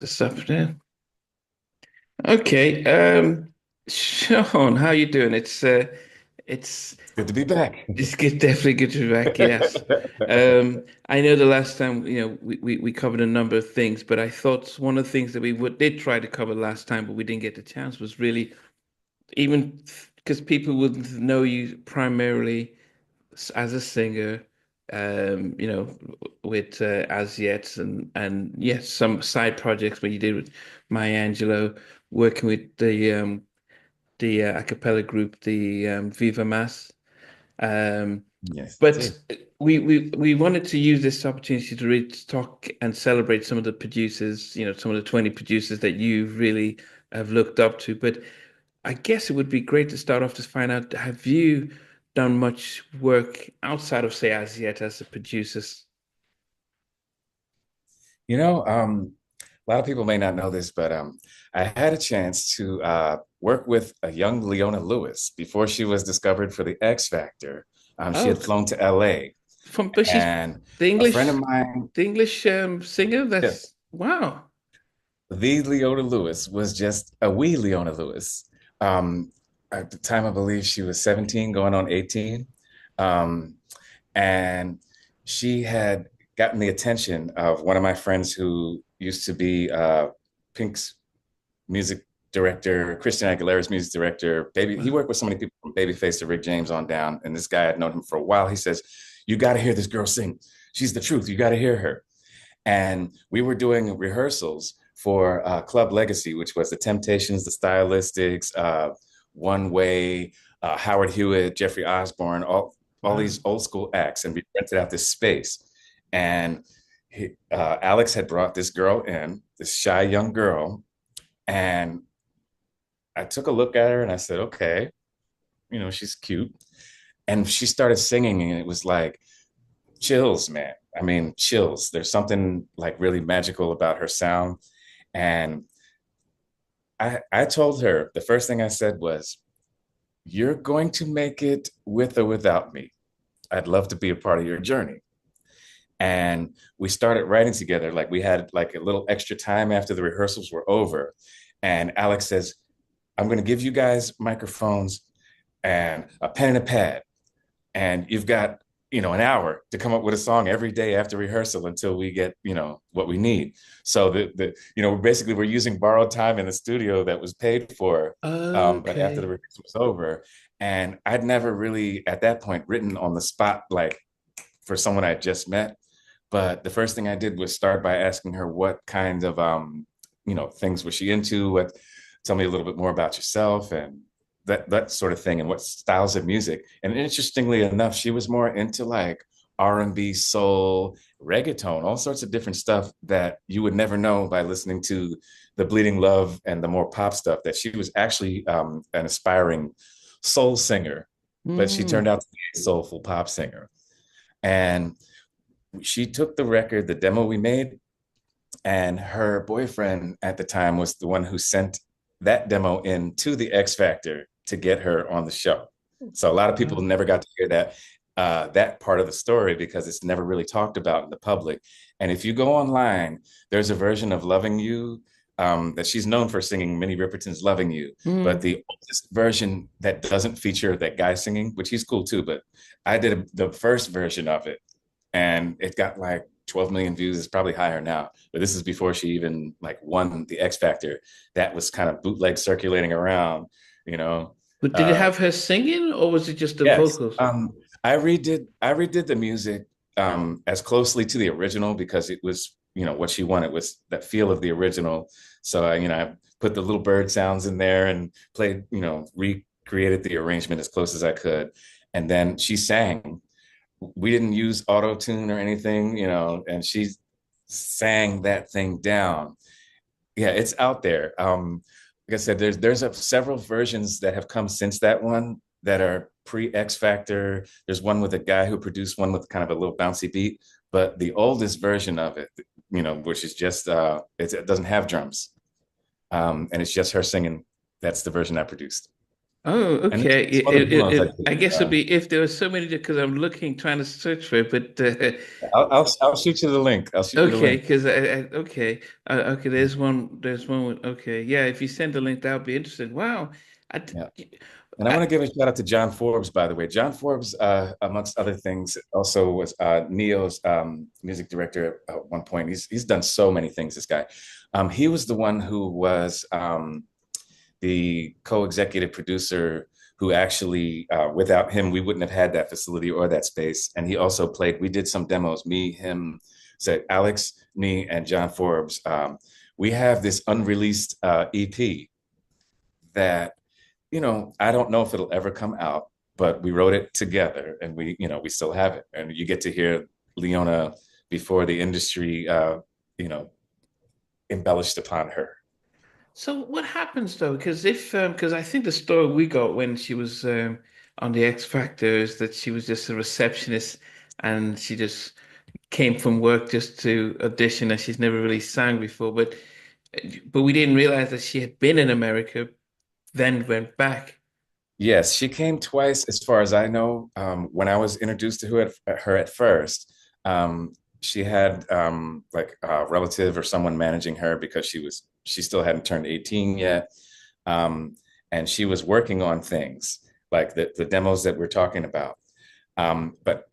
this afternoon. Okay, Sean, how you doing? It's Good to be back. it's good, definitely good to be back. Yes, I know the last time we covered a number of things, but I thought one of the things that did try to cover last time, but we didn't get the chance was really even because people would know you primarily as a singer, you know, with As Yet and yes, some side projects where you did with Maya Angelou, working with the a cappella group, the Viva Mass. Um, Yes, but too. we wanted to use this opportunity to really talk and celebrate some of the producers, some of the 20 producers that you really have looked up to. But I guess it would be great to start off to find out, have you done much work outside of, say, As Yet as a producer? You know, a lot of people may not know this, but I had a chance to work with a young Leona Lewis before she was discovered for the X Factor. She Oh, had flown to LA, but she's and the a friend English, of mine, the English singer. yes, That's wow. the Leona Lewis was just a wee Leona Lewis. Um, at the time, I believe she was 17, going on 18. Um, and she had gotten the attention of one of my friends who used to be Pink's music director, Christian Aguilera's music director. Baby, he Wow. worked with so many people from Babyface to Rick James on down. And this guy had known him for a while. He says, "You got to hear this girl sing. She's the truth. You got to hear her." And we were doing rehearsals for Club Legacy, which was the Temptations, the Stylistics, One Way, Howard Hewitt, Jeffrey Osborne, all Wow. these old school acts, and we rented out this space. And Alex had brought this girl in, this shy young girl, and I took a look at her and I said, "Okay, she's cute." And she started singing, and it was like chills, man. I mean, chills. There's something like really magical about her sound. And I told her the first thing I said was, "You're going to make it with or without me. I'd love to be a part of your journey." And we started writing together. Like we had like a little extra time after the rehearsals were over. And Alex says, "I'm going to give you guys microphones and a pen and a pad. And you've got, an hour to come up with a song every day after rehearsal until we get, what we need." So basically we're using borrowed time in the studio that was paid for. But after the Okay. rehearsal was over, and I'd never really at that point written on the spot, like for someone I just met. But the first thing I did was start by asking her what kind of, things was she into? Tell me a little bit more about yourself and that sort of thing, and what styles of music. And interestingly enough, she was more into like R&B, soul, reggaeton, all sorts of different stuff that you would never know by listening to the Bleeding Love and the more pop stuff. That she was actually an aspiring soul singer, but she turned Hmm. out to be a soulful pop singer. And she took the record, the demo we made, and her boyfriend at the time was the one who sent that demo in to the X Factor to get her on the show. So a lot of people Wow. never got to hear that part of the story because it's never really talked about in the public. And if you go online, there's a version of "Loving You" that she's known for singing. Minnie Riperton's "Loving You," but Hmm. the oldest version that doesn't feature that guy singing, which he's cool too, but I did the first version of it, and it got like 12 million views. It's probably higher now, but this is before she even like won the X Factor. That was kind of bootleg circulating around, you know. But did it Uh, have her singing, or was it just the yes, vocals? I redid the music as closely to the original because it was, what she wanted was that feel of the original. So I put the little bird sounds in there and played, recreated the arrangement as close as I could, and then she sang. We didn't use auto tune or anything, and she sang that thing down. Yeah, it's out there. Like I said, there's several versions that have come since that one that are pre X Factor. There's one with a guy who produced one with kind of a little bouncy beat, but the oldest version of it, which is just it doesn't have drums, and it's just her singing. That's the version I produced. Oh, And okay. it's one of the ones I I did. guess it'd be if there were so many because I'm looking, trying to search for it, but I'll shoot you the link. I'll shoot you the okay, link. because okay, okay. There's one with okay, yeah. If you send the link, that would be interesting. Wow, I, Yeah. And I I want to give a shout out to John Forbes, by the way. John Forbes, amongst other things, also was Neo's music director at one point. He's done so many things, this guy. He was the one who was the co-executive producer who actually, without him, we wouldn't have had that facility or that space. And he also played, we did some demos, me, him, said Alex, me, and John Forbes. We have this unreleased EP that, I don't know if it'll ever come out, but we wrote it together and we still have it. And you get to hear Leona before the industry, you know, embellished upon her. so what happens though? Because if because I think the story we got when she was on the X Factor is that she was just a receptionist and she just came from work just to audition and she's never really sang before. But we didn't realize that she had been in America, then went back. Yes, she came twice, as far as I know. When I was introduced to her at first, she had like a relative or someone managing her because she still hadn't turned 18 yet. And she was working on things like the demos that we're talking about. But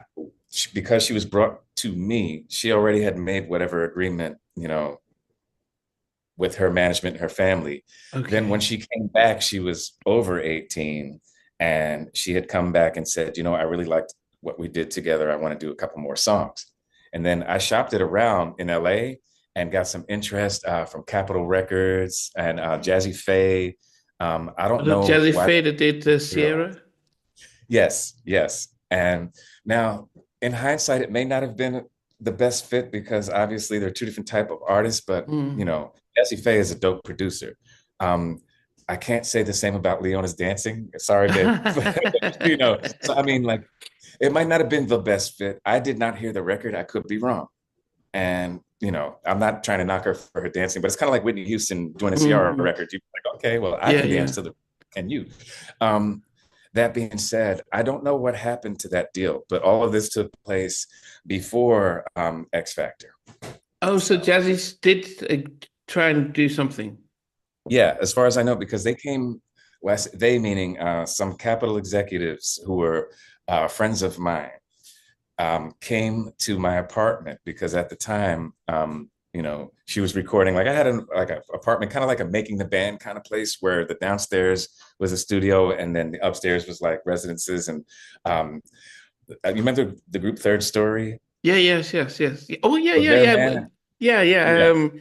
because she was brought to me, she already had made whatever agreement, with her management and her family. Then when Okay. she came back, she was over 18 and she had come back and said, I really liked what we did together. I want to do a couple more songs. And then I shopped it around in LA and got some interest from Capitol Records and Jazzy Faye. I don't The know Jazzy why Faye that did materialized. Sierra. Yes, yes. And now, in hindsight, it may not have been the best fit because obviously they're two different type of artists. But Mm. Jesse Faye is a dope producer. Um, I can't say the same about Leona's dancing. Sorry, babe. So I mean, like, it might not have been the best fit. I did not hear the record. I could be wrong. And I'm not trying to knock her for her dancing, but it's kind of like Whitney Houston doing a Ciara Mm. record. You're like, okay, well, I Yeah, can dance yeah. to the can you? Um, that being said, I don't know what happened to that deal, but all of this took place before X Factor. Oh, so So Jazzy did try and do something. yeah, as far as I know, because they came, West, they meaning some Capitol executives who were friends of mine, came to my apartment because at the time, she was recording. Like I had a apartment, kind of like a making the band kind of place where the downstairs was a studio and then the upstairs was like residences. And um, you remember the group Third Story? Yeah, yes, yes, yes. Yeah. Oh, yeah, Well, yeah, their yeah, man, yeah, yeah. yes,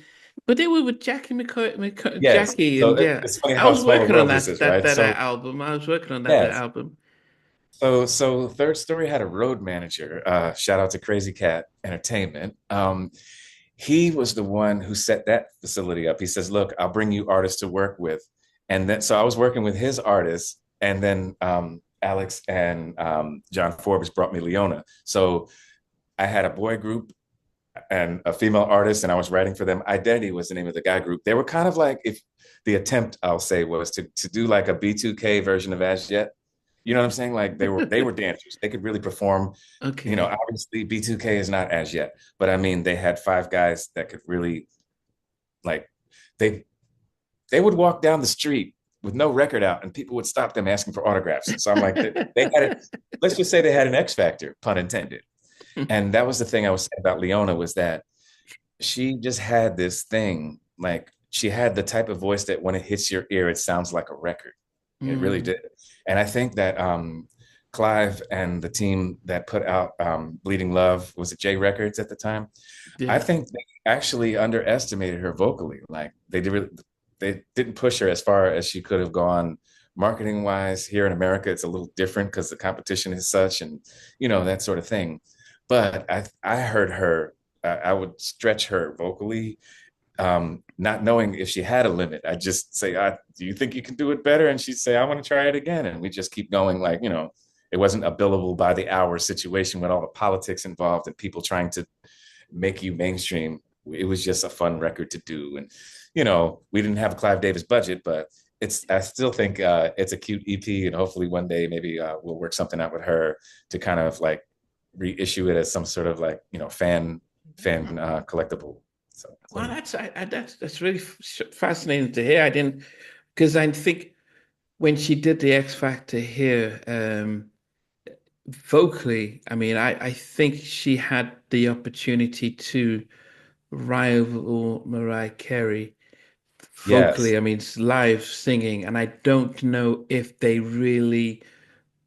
But they were with yes. Jackie, So and yeah, it's funny I how was small the working on world this is, right? that So album. I was working on that yes. album. So Third Story had a road manager. Shout out to Crazy Cat Entertainment. He was the one who set that facility up. He says, "Look, I'll bring you artists to work with," and then so I was working with his artists, and then Alex and John Forbes brought me Leona. So I had a boy group and a female artist, and I was writing for them. Identity was the name of the guy group. They were kind of like if the attempt, I'll say, was to do like a B2K version of As Yet. You know what I'm saying? Like they were dancers. They could really perform. Okay. Obviously B2K is not As Yet, but I mean they had five guys that could really like they they would walk down the street with no record out and people would stop them asking for autographs. So I'm like they had it. Let's just say they had an X factor, pun intended. And that was the thing I was saying about Leona was that she just had this thing, like she had the type of voice that when it hits your ear, it sounds like a record. It really Mm, did. And I think that Clive and the team that put out Bleeding Love, was it J Records at the time? I yeah. think they actually underestimated her vocally. Like they didn't push her as far as she could have gone marketing wise. Here in America, it's a little different because the competition is such and that sort of thing. But I heard her. I would stretch her vocally, not knowing if she had a limit. I just say, "Do you think you can do it better?" And she'd say, "I want to try it again." And we just keep going. Like it wasn't a billable by the hour situation with all the politics involved and people trying to make you mainstream. It was just a fun record to do, and we didn't have a Clive Davis budget, but it's I still think it's a cute EP, and hopefully one day maybe we'll work something out with her to kind of like reissue it as some sort of like fan collectible. Well, So that's really fascinating to hear. I didn't because I think when she did the X Factor here, vocally, I mean, I think she had the opportunity to rival Mariah Carey vocally. yes, I mean, it's live singing, and I don't know if they really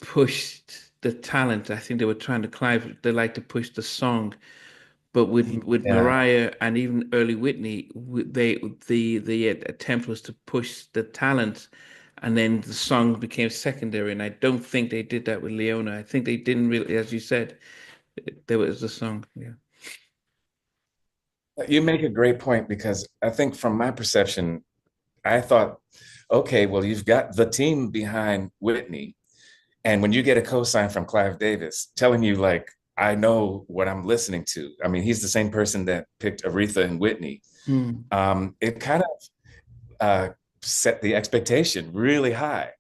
pushed the talent. I think they were trying to climb. They like to push the song, but with yeah. Mariah and even early Whitney, the attempt was to push the talent, and then the song became secondary. And I don't think they did that with Leona. I think they didn't really, as you said, there was the song. Yeah. You make a great point because I think from my perception, I thought, okay, well, you've got the team behind Whitney. And when you get a cosign from Clive Davis telling you, like, I know what I'm listening to. I mean, he's the same person that picked Aretha and Whitney. Hmm. It kind of set the expectation really high.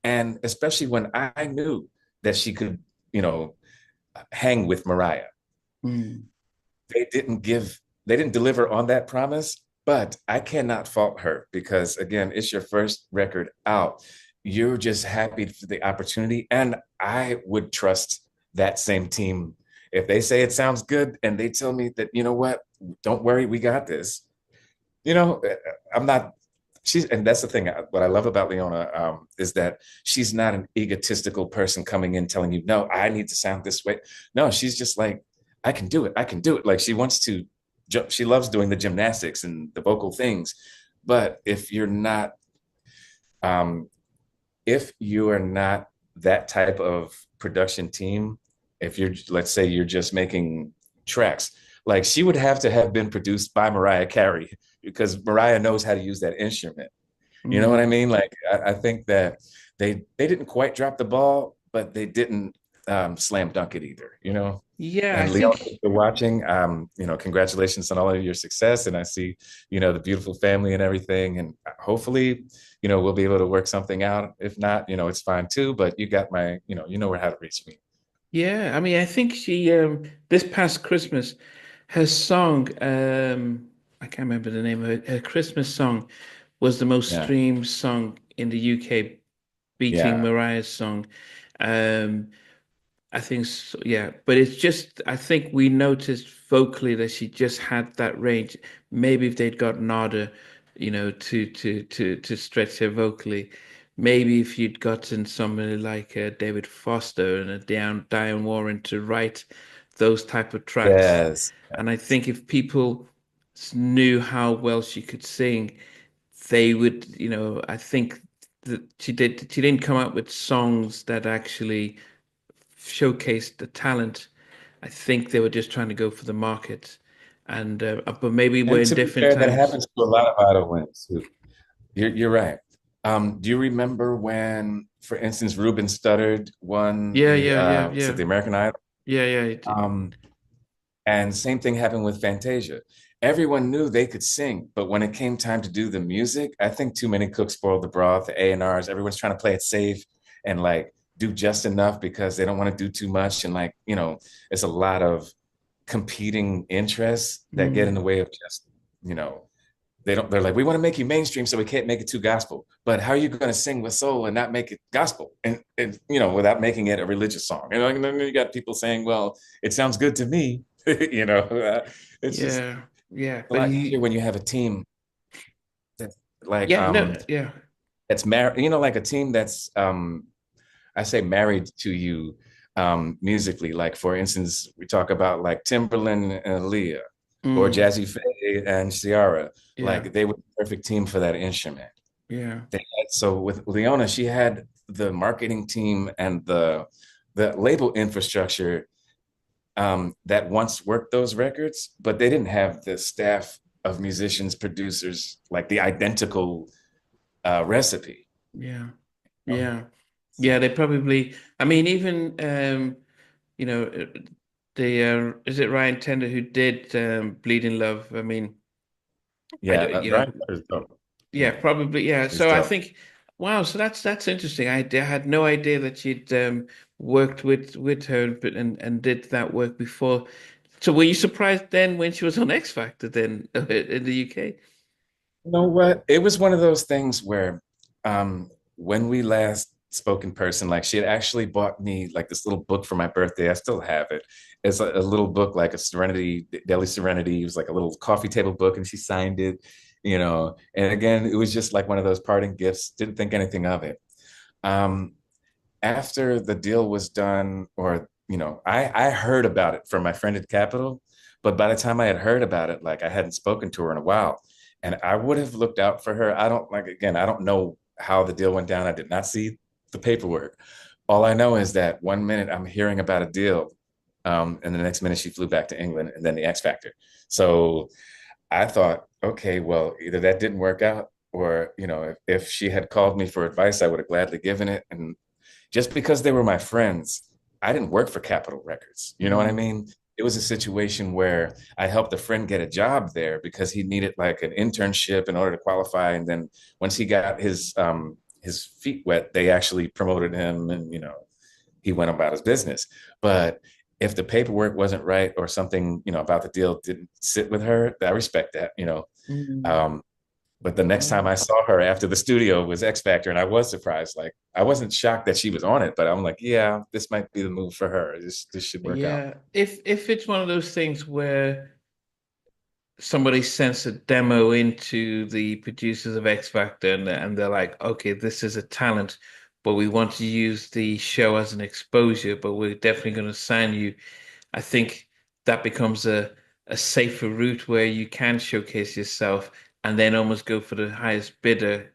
And especially when I knew that she could, you know, hang with Mariah. Hmm. They didn't deliver on that promise, but I cannot fault her because again, it's your first record out. You're just happy for the opportunity. And I would trust that same team. If they say it sounds good and they tell me that, you know what, don't worry, we got this. You know, I'm not she's and that's the thing. What I love about Leona is that she's not an egotistical person coming in telling you, no, I need to sound this way. No, she's just like, I can do it. I can do it. Like she wants to jump. She loves doing the gymnastics and the vocal things. But um, if you are not that type of production team, if you're, let's say you're just making tracks, like she would have to have been produced by Mariah Carey because Mariah knows how to use that instrument. You know what I Hmm. mean? Like I think that they didn't quite drop the ball, but they didn't slam dunk it either. You know. Yeah, I And Leon, if think. you're watching, congratulations on all of your success. And I see, the beautiful family and everything. And hopefully, we'll be able to work something out. If not, it's fine too. But you got my, where how to reach me. Yeah, I mean, I think she this past Christmas, her song, I can't remember the name of it. Her Christmas song was the most Yeah. streamed song in the UK, beating Yeah. Mariah's song. Um, I think so, yeah, but it's just I think we noticed vocally that she just had that range. Maybe if they'd got Nada, to stretch her vocally, maybe if you'd gotten somebody like David Foster and a Diane Warren to write those type of tracks, Yes. and I think if people knew how well she could sing, they would, I think that she didn't come up with songs that actually showcased the talent. I think they were just trying to go for the market, and but maybe we're And in to be different fair, that times. happens to a lot of idol wins too. You're right. Do you remember when, for instance, Ruben Studdard won Yeah, the yeah, yeah, was it yeah, the American Idol? yeah, yeah. It did. Um, And same thing happened with Fantasia. Everyone knew they could sing, but when it came time to do the music, I think too many cooks spoiled the broth, the A&Rs, everyone's trying to play it safe and like do just enough because they don't want to do too much. And like, it's a lot of competing interests that get in the Mm, way of just, you know, they're like, we want to make you mainstream, so we can't make it too gospel. But how are you going to sing with soul and not make it gospel and without making it a religious song? And then you got people saying, well, it sounds good to me. It's just yeah, yeah. a But lot easier he, when you have a team that's like yeah, no, yeah. that's married, like a team that's I say married to you musically. Like for instance, we talk about like Timberland and Aaliyah or Mm, Jazzy Faye and Ciara. yeah, Like they were the perfect team for that instrument. yeah, So with Leona, she had the marketing team and the label infrastructure that once worked those records, but they didn't have the staff of musicians, producers, like the identical recipe. yeah, Um, yeah, yeah. so They probably. I mean, even you know, the is it Ryan Tender who did Bleeding Love? I mean, I yeah, don't, Brian is dope. Yeah, probably. Yeah. It's So I dope. think, wow. So that's interesting. Had no idea that she'd worked with her, but and did that work before. So were you surprised then when she was on X Factor then in the UK? You know what? It was one of those things where when we last spoke in person, like she had actually bought me like this little book for my birthday. I still have it. It's a little book, like a Serenity, Daily Serenity. It was like a little coffee table book, and she signed it, you know. And again, it was just like one of those parting gifts. Didn't think anything of it. Um, After the deal was done, or I heard about it from my friend at Capitol, but by the time I had heard about it, like I hadn't spoken to her in a while, and I would have looked out for her. I don't like again, I don't know how the deal went down. I did not see the paperwork. All I know is that one minute I'm hearing about a deal, and the next minute she flew back to England, and then the X Factor. So I thought, okay, well, either that didn't work out, or if she had called me for advice, I would have gladly given it. And just because they were my friends, I didn't work for Capitol Records. You know what I Mm, mean? It was a situation where I helped a friend get a job there because he needed like an internship in order to qualify. And then once he got his feet wet, they actually promoted him, and he went about his business. But if the paperwork wasn't right, or something, about the deal didn't sit with her, I respect that. mm. Um, but the next time Wow. I saw her after the studio was X Factor, and I was surprised. Like I wasn't shocked that she was on it, but I'm like, yeah, this might be the move for her. This should work out. Yeah. If it's one of those things where somebody sends a demo into the producers of X Factor and they're like, okay, this is a talent, but we want to use the show as an exposure, but we're definitely going to sign you. I think that becomes a safer route where you can showcase yourself and then almost go for the highest bidder.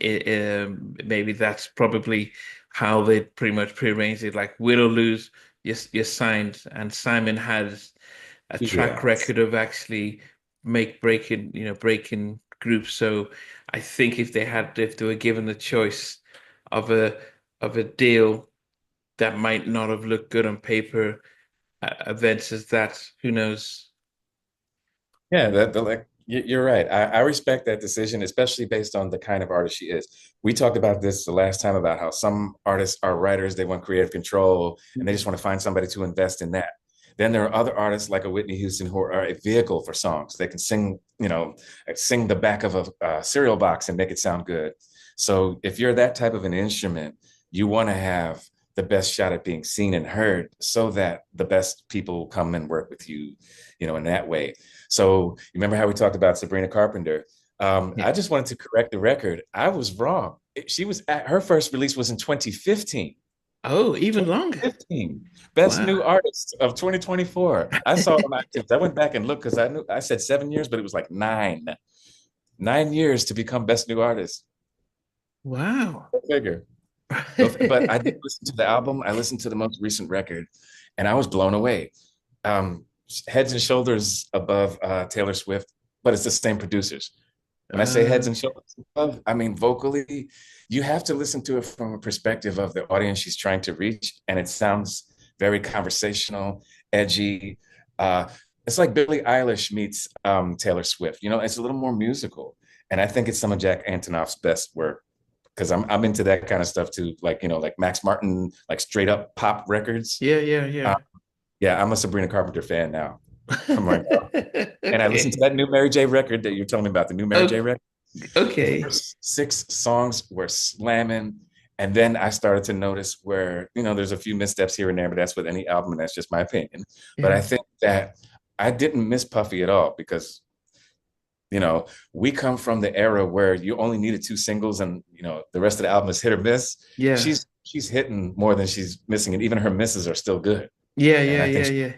Maybe that's probably how they pretty much prearranged it. Like win or lose, you're signed. And Simon has a track Yeah. record of actually make breaking, breaking groups. So I think if they were given the choice of a deal that might not have looked good on paper, events as that, who knows? Yeah, like you're right. I respect that decision, especially based on the kind of artist she is. We talked about this the last time about how some artists are writers, they want creative control, and they just want to find somebody to invest in that. Then there are other artists like a Whitney Houston who are a vehicle for songs. They can sing, sing the back of a cereal box and make it sound good. So if you're that type of an instrument, you want to have the best shot at being seen and heard so that the best people come and work with you, in that way. So you remember how we talked about Sabrina Carpenter? Yeah. I just wanted to correct the record. I was wrong. She was at her first release was in 2015. Oh, even longer. 2015, Best Wow. New Artist of 2024. I saw it on iTunes. I went back and looked because I said 7 years, but it was like 9 years to become Best New Artist. Wow. Go figure. But I did listen to the album. I listened to the most recent record, and I was blown away. Um, Heads and shoulders above Taylor Swift, but it's the same producers. When I say heads and Okay. shoulders above, I mean vocally, you have to listen to it from a perspective of the audience she's trying to reach, and it sounds very conversational, edgy. Uh, it's like Billie Eilish meets Taylor Swift. It's a little more musical, and I think it's some of Jack Antonoff's best work because I'm into that kind of stuff too, like like Max Martin, like straight up pop records. Yeah, yeah, Uh, yeah. yeah, I'm a Sabrina Carpenter fan now. I'm like, and I listened to Okay. that new Mary J record that you're telling me about, the new Mary J Okay. record. The Okay. first six songs were slamming. And then I started to notice where, there's a few missteps here and there, but that's with any album, and that's just my opinion. But I Yeah. think that I didn't miss Puffy at all because, we come from the era where you only needed two singles and, the rest of the album is hit or miss. Yeah. She's hitting more than she's missing, and even her misses are still good. Yeah, And yeah, I think yeah, yeah.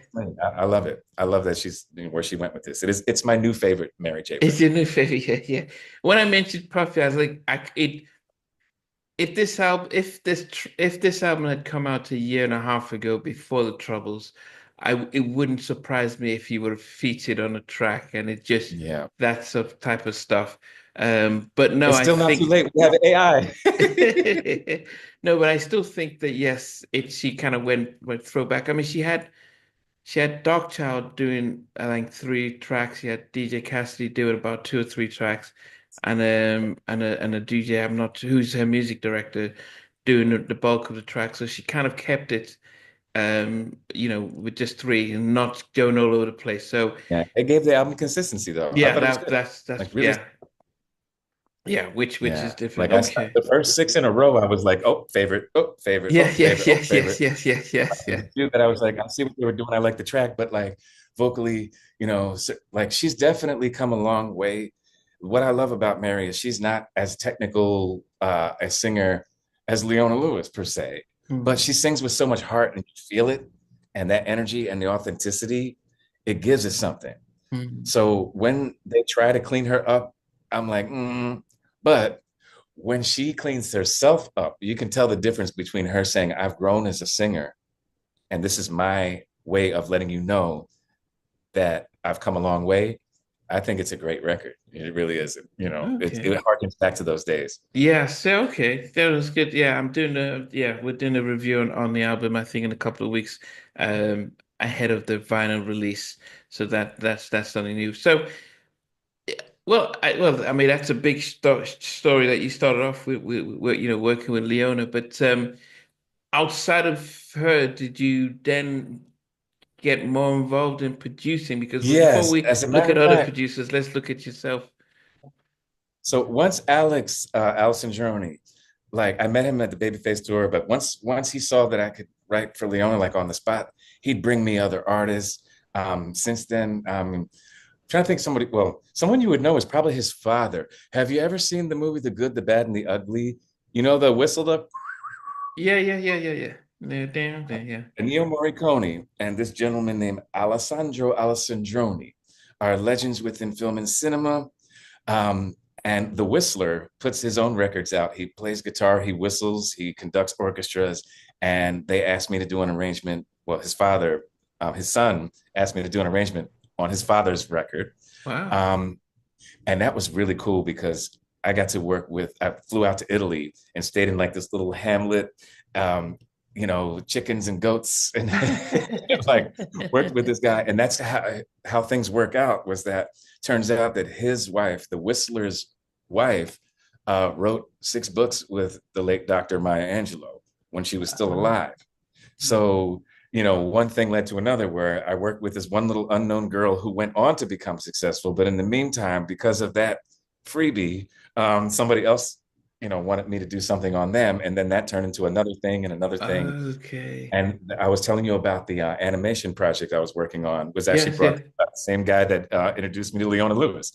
I love it. I love that she's where she went with this. It's my new favorite Mary J It's record. your new favorite. Yeah, yeah. When I mentioned Puffy, I was like, if this album had come out a year and a half ago before the Troubles, it wouldn't surprise me if he would have featured on a track and it just Yeah. that sort of type of stuff. But no, It's I still not too think late. We have AI. no, but I still think that yes, she kind of went throwback. I mean, she had Darkchild doing I think 3 tracks. She had DJ Cassidy doing about 2 or 3 tracks. and a DJ. I'm not who's her music director doing the bulk of the track. So she kind of kept it, with just three and not going all over the place. So Yeah, it gave the album consistency though. I yeah, thought it was that good. that's Like really, yeah, yeah, which yeah. is different. Like I Okay. the first six in a row, I was like, oh, favorite, oh, favorite, Yeah, oh, yeah, favorite, oh, yes, yes, favorite. yes, yes, yes, There's yeah. a few that I was like, I see what they were doing. I like the track, but like vocally, like she's definitely come a long way. What I love about Mary is she's not as technical a singer as Leona Lewis per se, but Hmm. she sings with so much heart and you feel it, and that energy and the authenticity, it gives it something. Hmm. So when they try to clean her up, I'm like, mm. But when she cleans herself up, you can tell the difference between her saying, I've grown as a singer, and this is my way of letting you know that I've come a long way. I think it's a great record. It really is. It Okay. harkens back to those days. Yeah, so okay. That was good. Yeah, we're doing a review on the album, I think, in a couple of weeks, ahead of the vinyl release. So that's something new. So I mean that's a big story that you started off with, working with Leona. But outside of her, did you then get more involved in producing? Because before Yes, we as a look matter at of other fact. producers, let's look at yourself. So once Allison Droney, like I met him at the Babyface tour, but once he saw that I could write for Leona like on the spot, he'd bring me other artists. Since then, trying to think someone you would know is probably his father. Have you ever seen the movie The Good, the Bad, and the Ugly? You know the whistle, the Yeah, yeah, yeah, yeah, yeah. Yeah, damn, damn, yeah. Ennio Morricone and this gentleman named Alessandro Alessandroni are legends within film and cinema. Um, and the Whistler puts his own records out. He plays guitar, he whistles, he conducts orchestras, and they asked me to do an arrangement. Well, his son asked me to do an arrangement on his father's record. Wow. Um, and that was really cool because I flew out to Italy and stayed in like this little hamlet, um, chickens and goats, and like worked with this guy. And that's how things work out. Was that turns out that his wife, the Whistler's wife, wrote 6 books with the late Dr. Maya Angelou when she was still alive. So, one thing led to another where I worked with this one little unknown girl who went on to become successful. But in the meantime, because of that freebie, somebody else, wanted me to do something on them. And then that turned into another thing and another thing. Okay. And I was telling you about the animation project I was working on was actually Yes, brought yeah. to the same guy that introduced me to Leona Lewis,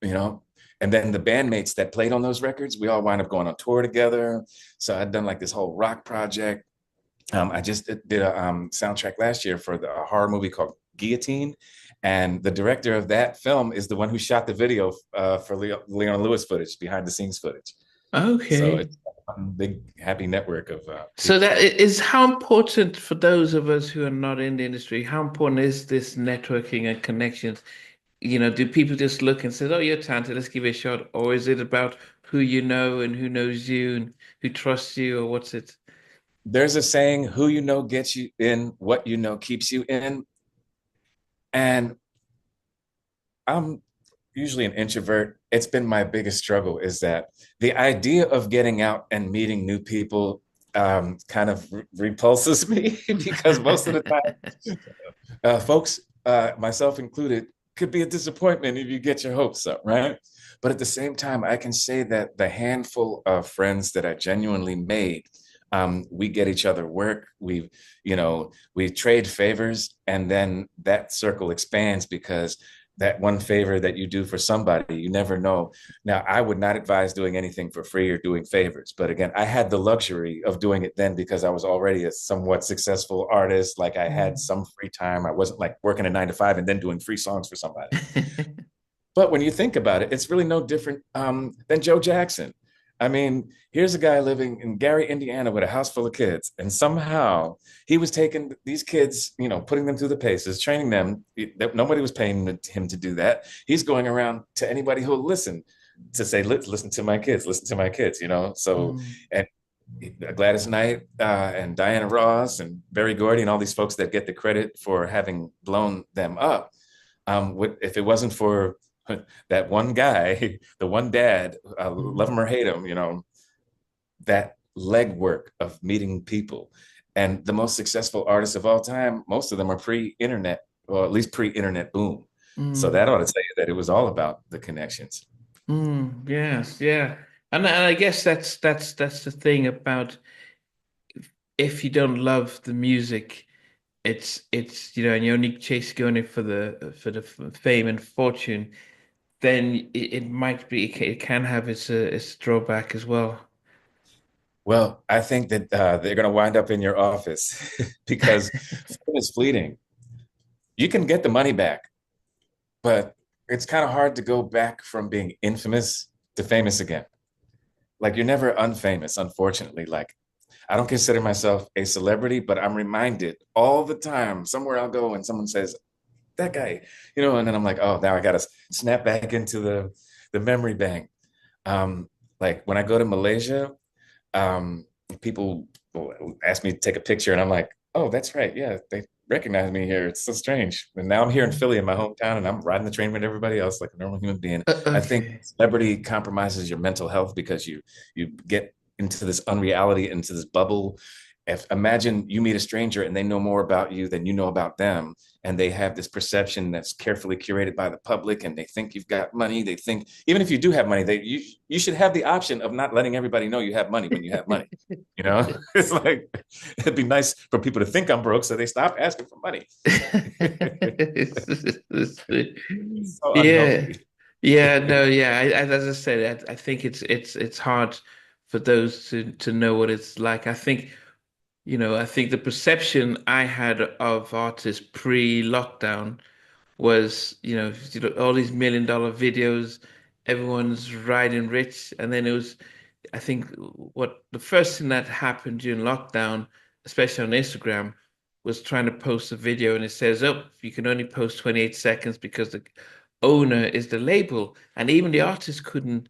you know? And then the bandmates that played on those records, we all wind up going on tour together. So I'd done like this whole rock project. I just did a soundtrack last year for a horror movie called Guillotine, and the director of that film is the one who shot the video for Leona Lewis footage, behind the scenes footage. So Okay. it's a big happy network of So people. is how important for those of us who are not in the industry, how important is this networking and connections? Do people just look and say, "Oh, you're talented, let's give it a shot," or is it about who you know and who knows you and who trusts you, or what's it? There's a saying, "Who you know gets you in, what you know keeps you in," and I'm usually an introvert. It's been my biggest struggle is that the idea of getting out and meeting new people kind of repulses me because most of the time, folks, myself included, could be a disappointment if you get your hopes up, right? But at the same time, I can say that the handful of friends that I genuinely made, we get each other work. We trade favors, and then that circle expands because that one favor that you do for somebody, you never know. Now, I would not advise doing anything for free or doing favors. But again, I had the luxury of doing it then because I was already a somewhat successful artist. Like I had Mm. some free time. I wasn't like working a 9 to 5 and then doing free songs for somebody. But when you think about it, it's really no different than Joe Jackson. I mean, here's a guy living in Gary, Indiana, with a house full of kids, and somehow he was taking these kids, putting them through the paces, training them. Nobody was paying him to do that. He's going around to anybody who'll listen to say, "Listen to my kids, listen to my kids." So, Mm. and Gladys Knight and Diana Ross and Berry Gordy and all these folks that get the credit for having blown them up. If it wasn't for that one guy, the one dad, love Mm, him or hate him, that legwork of meeting people. And the most successful artists of all time, most of them are pre-internet, or at least pre-internet boom. So mm, that ought to tell you that it was all about the connections. yes, yeah. And I guess that's the thing about if you don't love the music, it's and you're only chasing going it for the fame and fortune, then it might be it can have its drawback as well. Well, I think that they're going to wind up in your office because fame is fleeting. You can get the money back, but it's kind of hard to go back from being infamous to famous again. Like you're never unfamous, unfortunately. Like I don't consider myself a celebrity, but I'm reminded all the time somewhere I'll go and someone says, that guy, and then I'm like, oh, now I gotta snap back into the memory bank. Like when I go to Malaysia, um, people will ask me to take a picture, and I'm like, oh, that's right, yeah, they recognize me here. It's so strange. And now I'm here in Philly, in my hometown, and I'm riding the train with everybody else like a normal human being. I think Okay. celebrity compromises your mental health because you get into this unreality, into this bubble. If imagine you meet a stranger and they know more about you than you know about them, and they have this perception that's carefully curated by the public, and they think you've got money. They think even if you do have money, you should have the option of not letting everybody know you have money when you have money. It's like it'd be nice for people to think I'm broke, so they stop asking for money. So Yeah, unhealthy. yeah, no, yeah. As I said, I think it's hard for those to know what it's like. I think the perception I had of artists pre-lockdown was, all these $1 million videos, everyone's riding rich, and then it was, I think, what the first thing that happened during lockdown, especially on Instagram, was trying to post a video, and it says, "Oh, you can only post 28 seconds because the owner is the label," and even the artist couldn't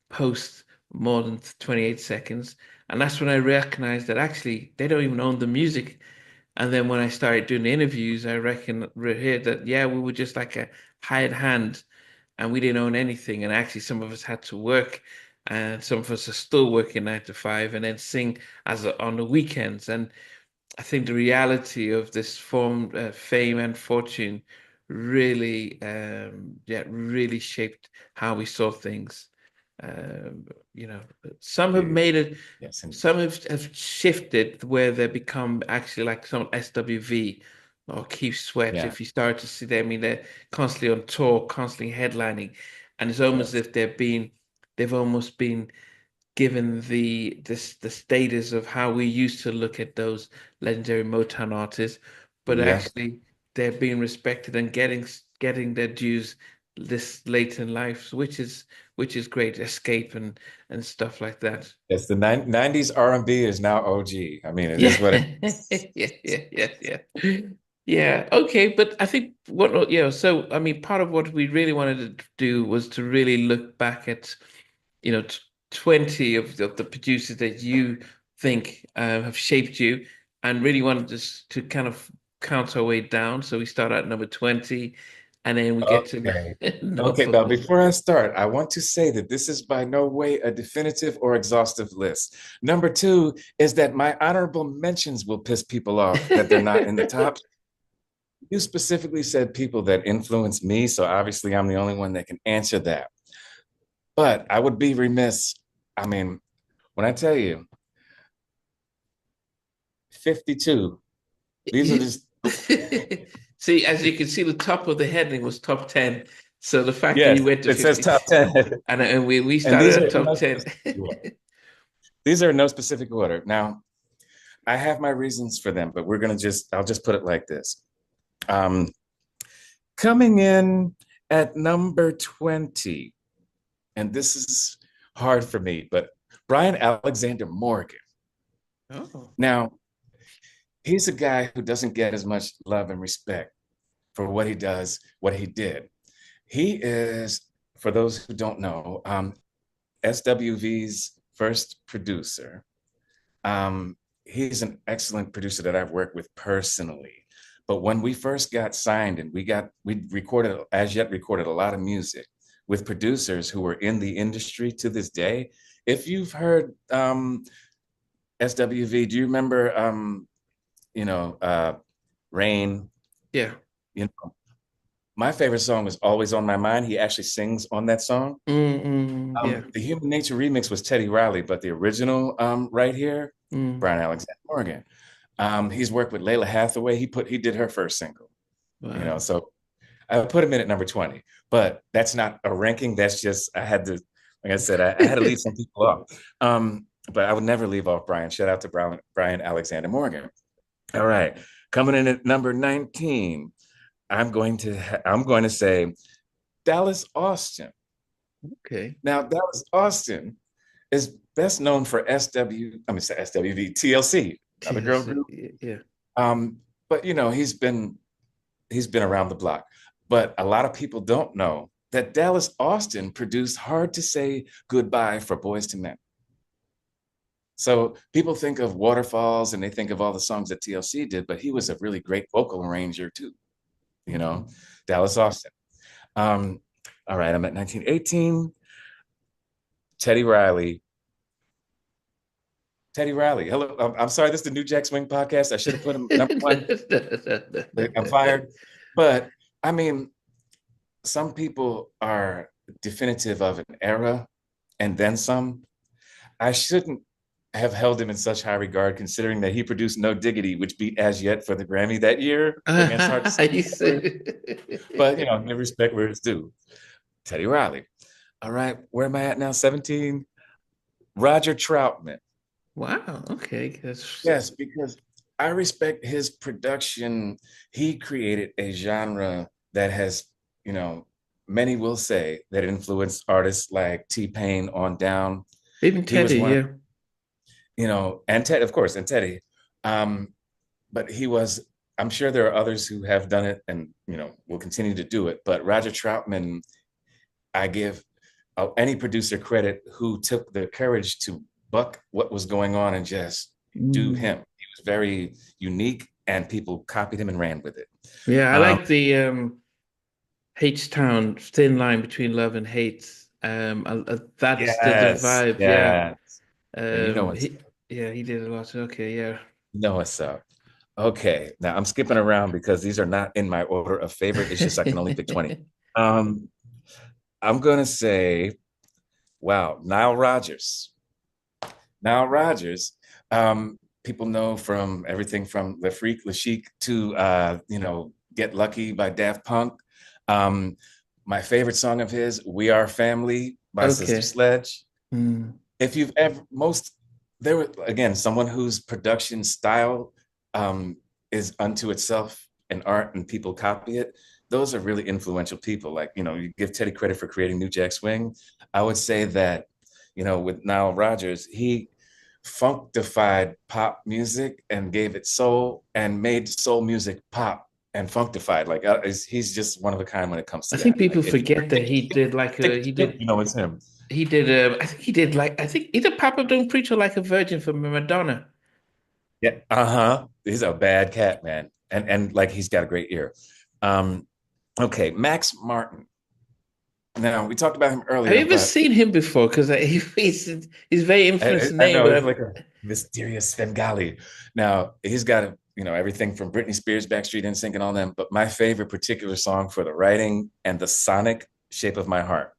post more than 28 seconds. And that's when I recognized that actually they don't even own the music. And then when I started doing the interviews, I heard that, yeah, we were just like a hired hand and we didn't own anything. And actually, some of us had to work and some of us are still working 9 to 5 and then sing on the weekends. And I think the reality of this form, fame and fortune really, yeah, really shaped how we saw things. Um, you know, some have Huge. made it, Yes, and some have shifted where they become actually like some SWV or Keith Sweat. yeah, If you start to see them, I mean, they're constantly on tour, constantly headlining, and it's almost yes, as if they've almost been given the status of how we used to look at those legendary Motown artists, but yeah. actually they're being respected and getting their dues this late in life, which is great. Escape and stuff like that. Yes, the 90s R&B is now OG. I mean, it Yeah, is what it is. yeah. Yeah, okay, but I think so I mean, part of what we really wanted to do was to really look back at, you know, 20 of the producers that you think have shaped you and really wanted to kind of count our way down. So we start at number 20 and then we get to Okay. Okay, number now before I start, I want to say that this is by no way a definitive or exhaustive list. Number two is that my honorable mentions will piss people off that they're not in the top. You specifically said people that influenced me, so obviously I'm the only one that can answer that. But I would be remiss. I mean, when I tell you 52, these are just, See, as you can see, the top of the heading was top 10. So the fact that yes, you went to it says top 52 10. and we And started these are at in top no 10. specific order. These are in no specific order. Now, I have my reasons for them, but I'll just put it like this. Um, Coming in at number 20, and this is hard for me, but Brian Alexander Morgan. Oh. Now, he's a guy who doesn't get as much love and respect for what he does, what he did. He is, for those who don't know, SWV's first producer. He's an excellent producer that I've worked with personally. But when we first got signed and we recorded, as yet recorded a lot of music with producers who were in the industry to this day. If you've heard SWV, do you remember you know, Rain? Yeah. You know, my favorite song was Always on My Mind. He actually sings on that song. Yeah. The Human Nature remix was Teddy Riley, but the original right here, Mm. Brian Alexander Morgan. He's worked with Layla Hathaway. He did her first single, you know, Wow. so I put him in at number 20, but that's not a ranking. That's just, I had to, like I said, I had to leave some people off. But I would never leave off Brian. Shout out to Brian Alexander Morgan. All right. Coming in at number 19, I'm going to say Dallas Austin. Okay. Now, Dallas Austin is best known for SWV, TLC, another girl TLC. group. Yeah. Um, but you know, he's been around the block. But a lot of people don't know that Dallas Austin produced Hard to Say Goodbye for Boys to Men. So people think of Waterfalls and they think of all the songs that TLC did, but he was a really great vocal arranger too, you know, Mm. Dallas Austin. Um, all right, I'm at 1918. Teddy Riley. Teddy Riley. Hello. I'm sorry, this is the New Jack Swing podcast. I should have put him number one. I'm fired. But I mean, some people are definitive of an era and then some. I shouldn't have held him in such high regard, considering that he produced No Diggity, which beat As Yet for the Grammy that year against Hard to Say. You see. But, you know, give respect where it's due. Teddy Riley. All right, where am I at now? 17. Roger Troutman. Wow. Okay. That's Yes, because I respect his production. He created a genre that has, you know, many will say that influenced artists like T-Pain on down. even He was Teddy. one, Yeah. you know, and Ted, of course, and Teddy. Um, but he was, I'm sure there are others who have done it and, you know, will continue to do it. But Roger Troutman, I give any producer credit who took the courage to buck what was going on and just do Mm. him. He was very unique, and people copied him and ran with it. Yeah. I Um, like the H Town thin line between love and hate. That's the yes, vibe. Yeah. yes, yeah, He. Yeah. He did a lot. Okay. Yeah. you know what's up. Okay, now I'm skipping around because these are not in my order of favorite. It's just I can only pick 20. Um, I'm gonna say, wow, Nile Rodgers. Nile Rodgers, people know from everything from Le Freak, Le Chic to you know, Get Lucky by Daft Punk. Um, my favorite song of his, We Are Family by Sister Okay. Sledge. Mm. If you've ever most there were again someone whose production style is unto itself an art and people copy it. Those are really influential people. Like, you know, you give Teddy credit for creating New Jack Swing. I would say that, you know, with Nile Rodgers, he functified pop music and gave it soul and made soul music pop and functified. Like he's just one of a kind when it comes I to think that. Like people if you forget that he did like take a a hit, you know it's him. he did I think he did like I think either Papa Don't Preach or Like a Virgin for Madonna. Yeah, uh-huh. He's a bad cat, man. And like he's got a great ear. Um, okay, Max Martin. Now we talked about him Have you earlier, ever but seen him before? Because he's very influenced I name, know but he's like a mysterious Svengali. Now he's got a, you know, everything from Britney Spears, Backstreet NSYNC, and all them. But my favorite particular song for the writing and the sonic shape of my heart.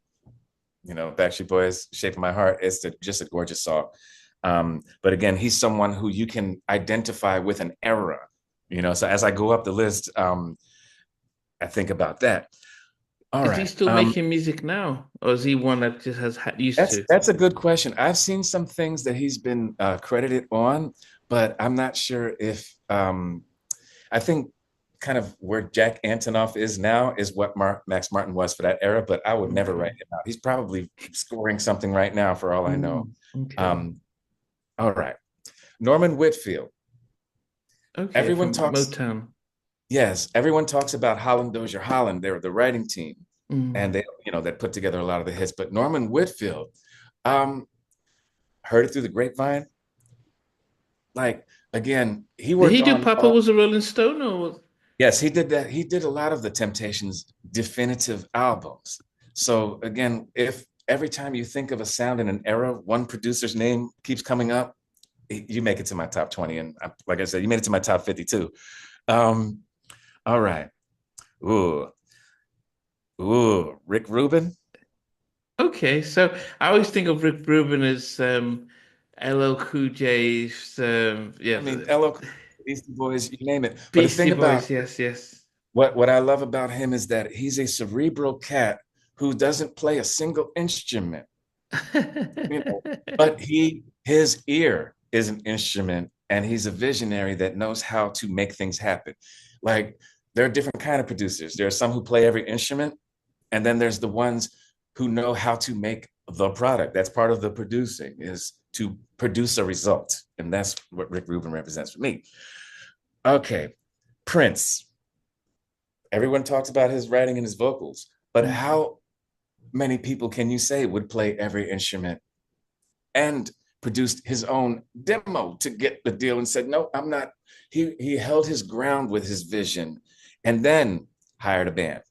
You know, Backstreet Boys, Shape of My Heart. Just a gorgeous song. But again, he's someone who you can identify with an era. You know, so as I go up the list, I think about that. All is he right. still making music now, or is he one that just has used to? That's a good question. I've seen some things that he's been credited on, but I'm not sure if I think kind of where Jack Antonoff is now is what Max Martin was for that era, but I would never write Okay. him out. He's probably scoring something right now for all I know. Okay. Um, all right. Norman Whitfield. Okay. Everyone From talks, Motown. yes, everyone talks about Holland Dozier Holland. They're the writing team, and Mm. they, you know, that put together a lot of the hits. But Norman Whitfield, um, heard it through the grapevine. Like again, he Did worked he do on Papa Was a Rolling Stone or was... Yes, he did that. He did a lot of the Temptations' definitive albums. So again, if every time you think of a sound in an era, one producer's name keeps coming up, you make it to my top 20. And like I said, you made it to my top 50 too. Um, all right. Ooh, Rick Rubin. Okay, so I always think of Rick Rubin as LL Cool J's, I mean, LL, Beastie Boys, you name it. But the Beastie thing Boys. about Yes, yes. what I love about him is that he's a cerebral cat who doesn't play a single instrument, you know, but his ear is an instrument and he's a visionary that knows how to make things happen. Like there are different kind of producers. There are some who play every instrument, and then there's the ones who know how to make the product. That's part of the producing, is to produce a result. And that's what Rick Rubin represents for me. Okay, Prince. Everyone talks about his writing and his vocals, but how many people can you say would play every instrument and produced his own demo to get the deal and said, no, I'm not. He held his ground with his vision and then hired a band.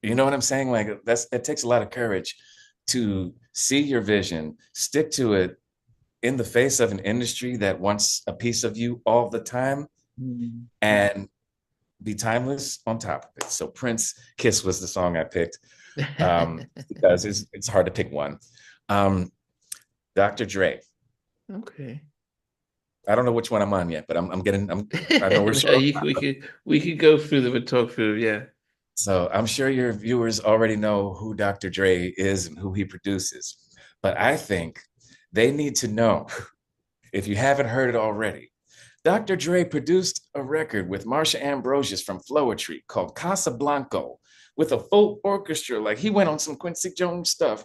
You know what I'm saying? Like it takes a lot of courage to see your vision, stick to it in the face of an industry that wants a piece of you all the time, Mm. and be timeless on top of it. So Prince Kiss was the song I picked, because it's hard to pick one. Um, Dr. Dre. Okay. I don't know which one I'm on yet, but I know we're No, short. we could go through them and talk through them, yeah. So I'm sure your viewers already know who Dr. Dre is and who he produces. But I think they need to know, if you haven't heard it already, Dr. Dre produced a record with Marsha Ambrosius from Floetry called Casablanco with a full orchestra. Like he went on some Quincy Jones stuff.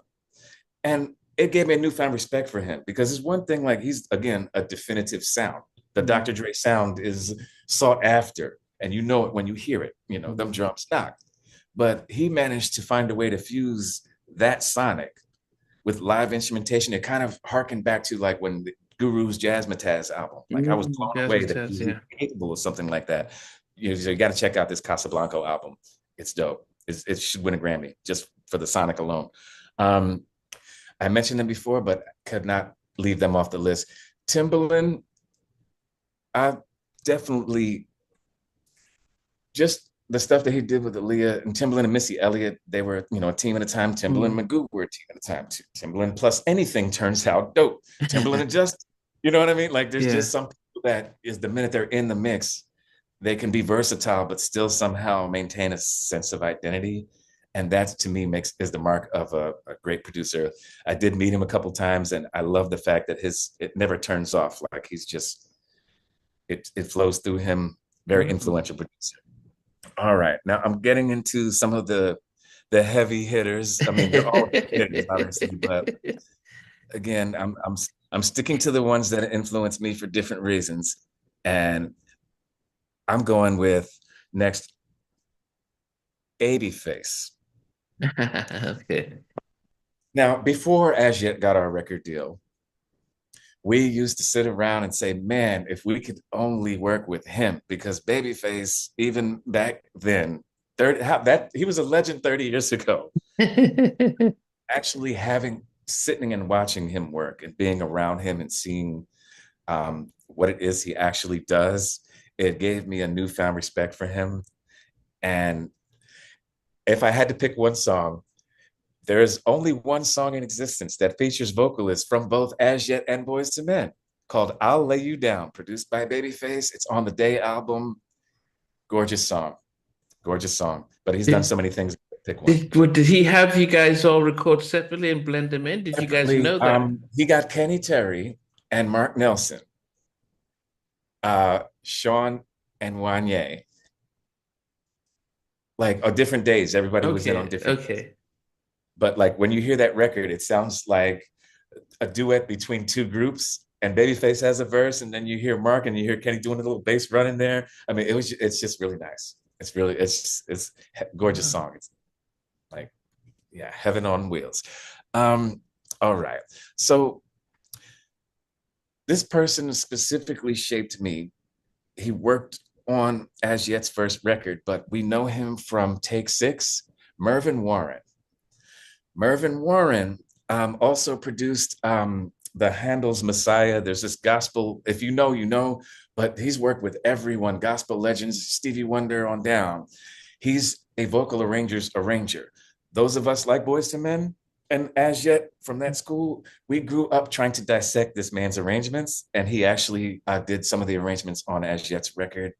And it gave me a newfound respect for him, because it's one thing, like he's again a definitive sound. The Dr. Mm. Dre sound is sought after, and you know it when you hear it. You know, them Mm. drums knock. But he managed to find a way to fuse that sonic with live instrumentation. It kind of harkened back to like when the Guru's Jazzmatazz album. Like I was blown away that he Jazzmatazz, was even yeah. capable of something like that. You got to check out this Casablanca album. It's dope. It should win a Grammy just for the sonic alone. Um, I mentioned them before, but could not leave them off the list. Timbaland, I definitely, just the stuff that he did with Aaliyah and Timbaland and Missy Elliott, they were, a team at a time. Timbaland Mm. and Magoo were a team at a time. Timbaland plus anything turns out dope. Timbaland and just, you know what I mean? Like there's just Yeah. some people that is the minute they're in the mix, they can be versatile, but still somehow maintain a sense of identity. And that to me is the mark of a great producer. I did meet him a couple times, and I love the fact that it never turns off. Like he's just it flows through him. Very Mm. influential producer. All right, now I'm getting into some of the heavy hitters. I mean, they're all heavy hitters, obviously, but again, I'm sticking to the ones that influence me for different reasons, and I'm going with next Babyface. Okay. Now, before As Yet got our record deal, we used to sit around and say, man, if we could only work with him, because Babyface, even back then, he was a legend 30 years ago. Actually having sitting and watching him work and being around him and seeing what it is he actually does, it gave me a newfound respect for him. And if I had to pick one song, there is only one song in existence that features vocalists from both As Yet and Boys to Men, called I'll Lay You Down, produced by Babyface. It's on the Day album. Gorgeous song. Gorgeous song. But he's done Did, so many things. Pick one. did he have you guys all record separately and blend them in? Did you guys Separately, know that? he got Kenny Terry and Mark Nelson, Sean and Wanye, like on different days. Everybody was in on Okay, different days. okay. But like when you hear that record, it sounds like a duet between two groups. And Babyface has a verse, and then you hear Mark and you hear Kenny doing a little bass run in there. I mean, it's just really nice. It's a gorgeous Oh. song. It's like, yeah, heaven on wheels. Um, all right. So this person specifically shaped me. He worked on As Yet's first record, but we know him from Take Six, Mervyn Warren. Mervyn Warren also produced the Handel's Messiah. There's this gospel, if you know, you know, but he's worked with everyone, gospel legends, Stevie Wonder on down. He's a vocal arranger. Those of us like Boys to Men and As Yet from that school, we grew up trying to dissect this man's arrangements, and he actually did some of the arrangements on As Yet's record.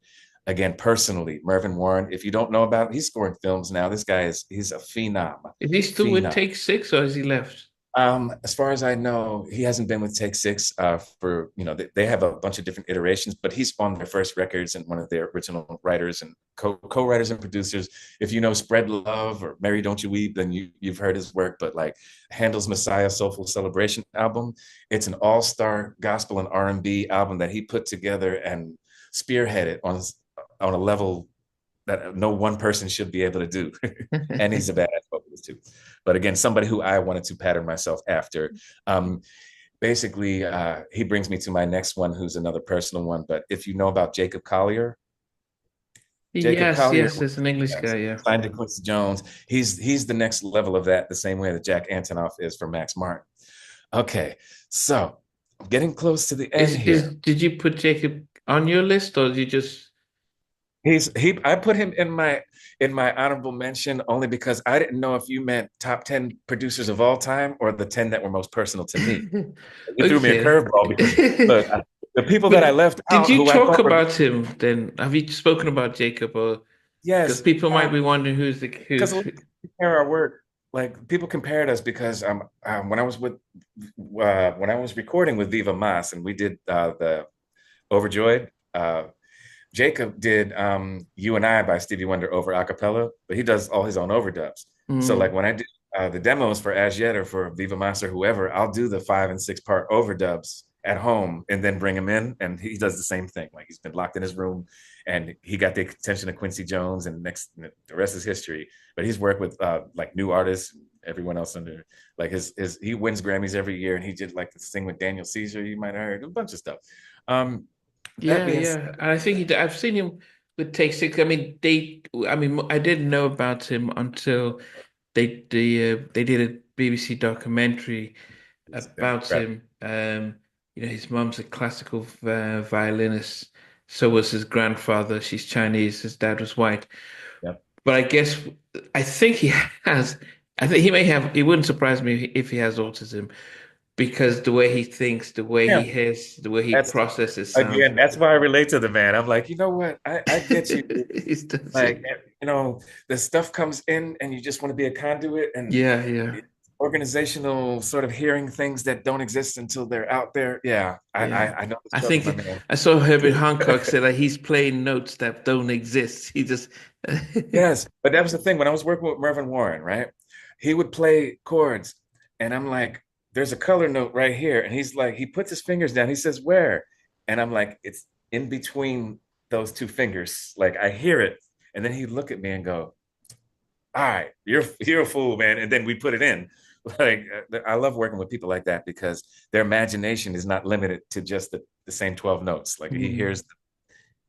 Again, personally, Mervyn Warren, if you don't know about him, he's scoring films now. This guy he's a phenom, Is he still with phenom. Take Six or has he left? As far as I know, he hasn't been with Take Six for, they have a bunch of different iterations, but he's on their first records and one of their original writers and co-writers and producers. If you know Spread Love or Mary Don't You Weep, then you've heard his work. But like Handel's Messiah Soulful Celebration album, it's an all-star gospel and R&B album that he put together and spearheaded on a level that no one person should be able to do. And he's a badass vocalist too. But again, somebody who I wanted to pattern myself after. Basically, he brings me to my next one, who's another personal one. But if you know about Jacob Yes, Collier, yes, there's an English yes, guy, yeah. signed to Quincy Jones. He's the next level of that, the same way that Jack Antonoff is for Max Martin. Okay, so I'm getting close to the end Is here. did you put Jacob on your list or did you just I put him in my honorable mention only because I didn't know if you meant top 10 producers of all time or the 10 that were most personal to me. You threw me a Okay. curveball because look, the people that I But left did out you who I talk thought were about him then? Have you spoken about Jacob or because yes, people might be wondering because who's a lot of people compare our work. Like people compared us because when I was when I was recording with Viva Mas and we did the Overjoyed. Jacob did "You and I" by Stevie Wonder over a cappella, but he does all his own overdubs. So like mm, when I do the demos for As Yet or for Viva Mas or whoever, I'll do the 5 and 6 part overdubs at home and then bring him in, and he does the same thing. Like he's been locked in his room, and he got the attention of Quincy Jones, and the rest is history. But he's worked with like new artists, everyone else under like his he wins Grammys every year, and he did like this thing with Daniel Caesar. You might have heard a bunch of stuff. Um, that yeah, being yeah. said, And I think I've seen him with Take Six. I mean I didn't know about him until they did a BBC documentary it's about incredible. him. His mom's a classical violinist. So was his grandfather. She's Chinese. His dad was white. Yep. But I think he has. I think he may have. It wouldn't surprise me if he has autism because the way he thinks, the way he Yeah. hears, the way he That's processes sounds. again, that's why I relate to the man. I'm like, you know what? I get you. He does Like, it. the stuff comes in and you just want to be a conduit and Yeah, yeah, organizational sort of hearing things that don't exist until they're out there. Yeah, yeah. I know the I struggle, my think man. I saw Herbert Hancock say that he's playing notes that don't exist. He just Yes, but that was the thing. When I was working with Mervyn Warren, right? He would play chords, and I'm like, there's a color note right here. And he's like, he puts his fingers down. He says, where? And I'm like, it's in between those two fingers. Like I hear it. And then he'd look at me and go, all right, you're a fool, man. And then we put it in. Like I love working with people like that because their imagination is not limited to just the same 12 notes. Like he Mm, hears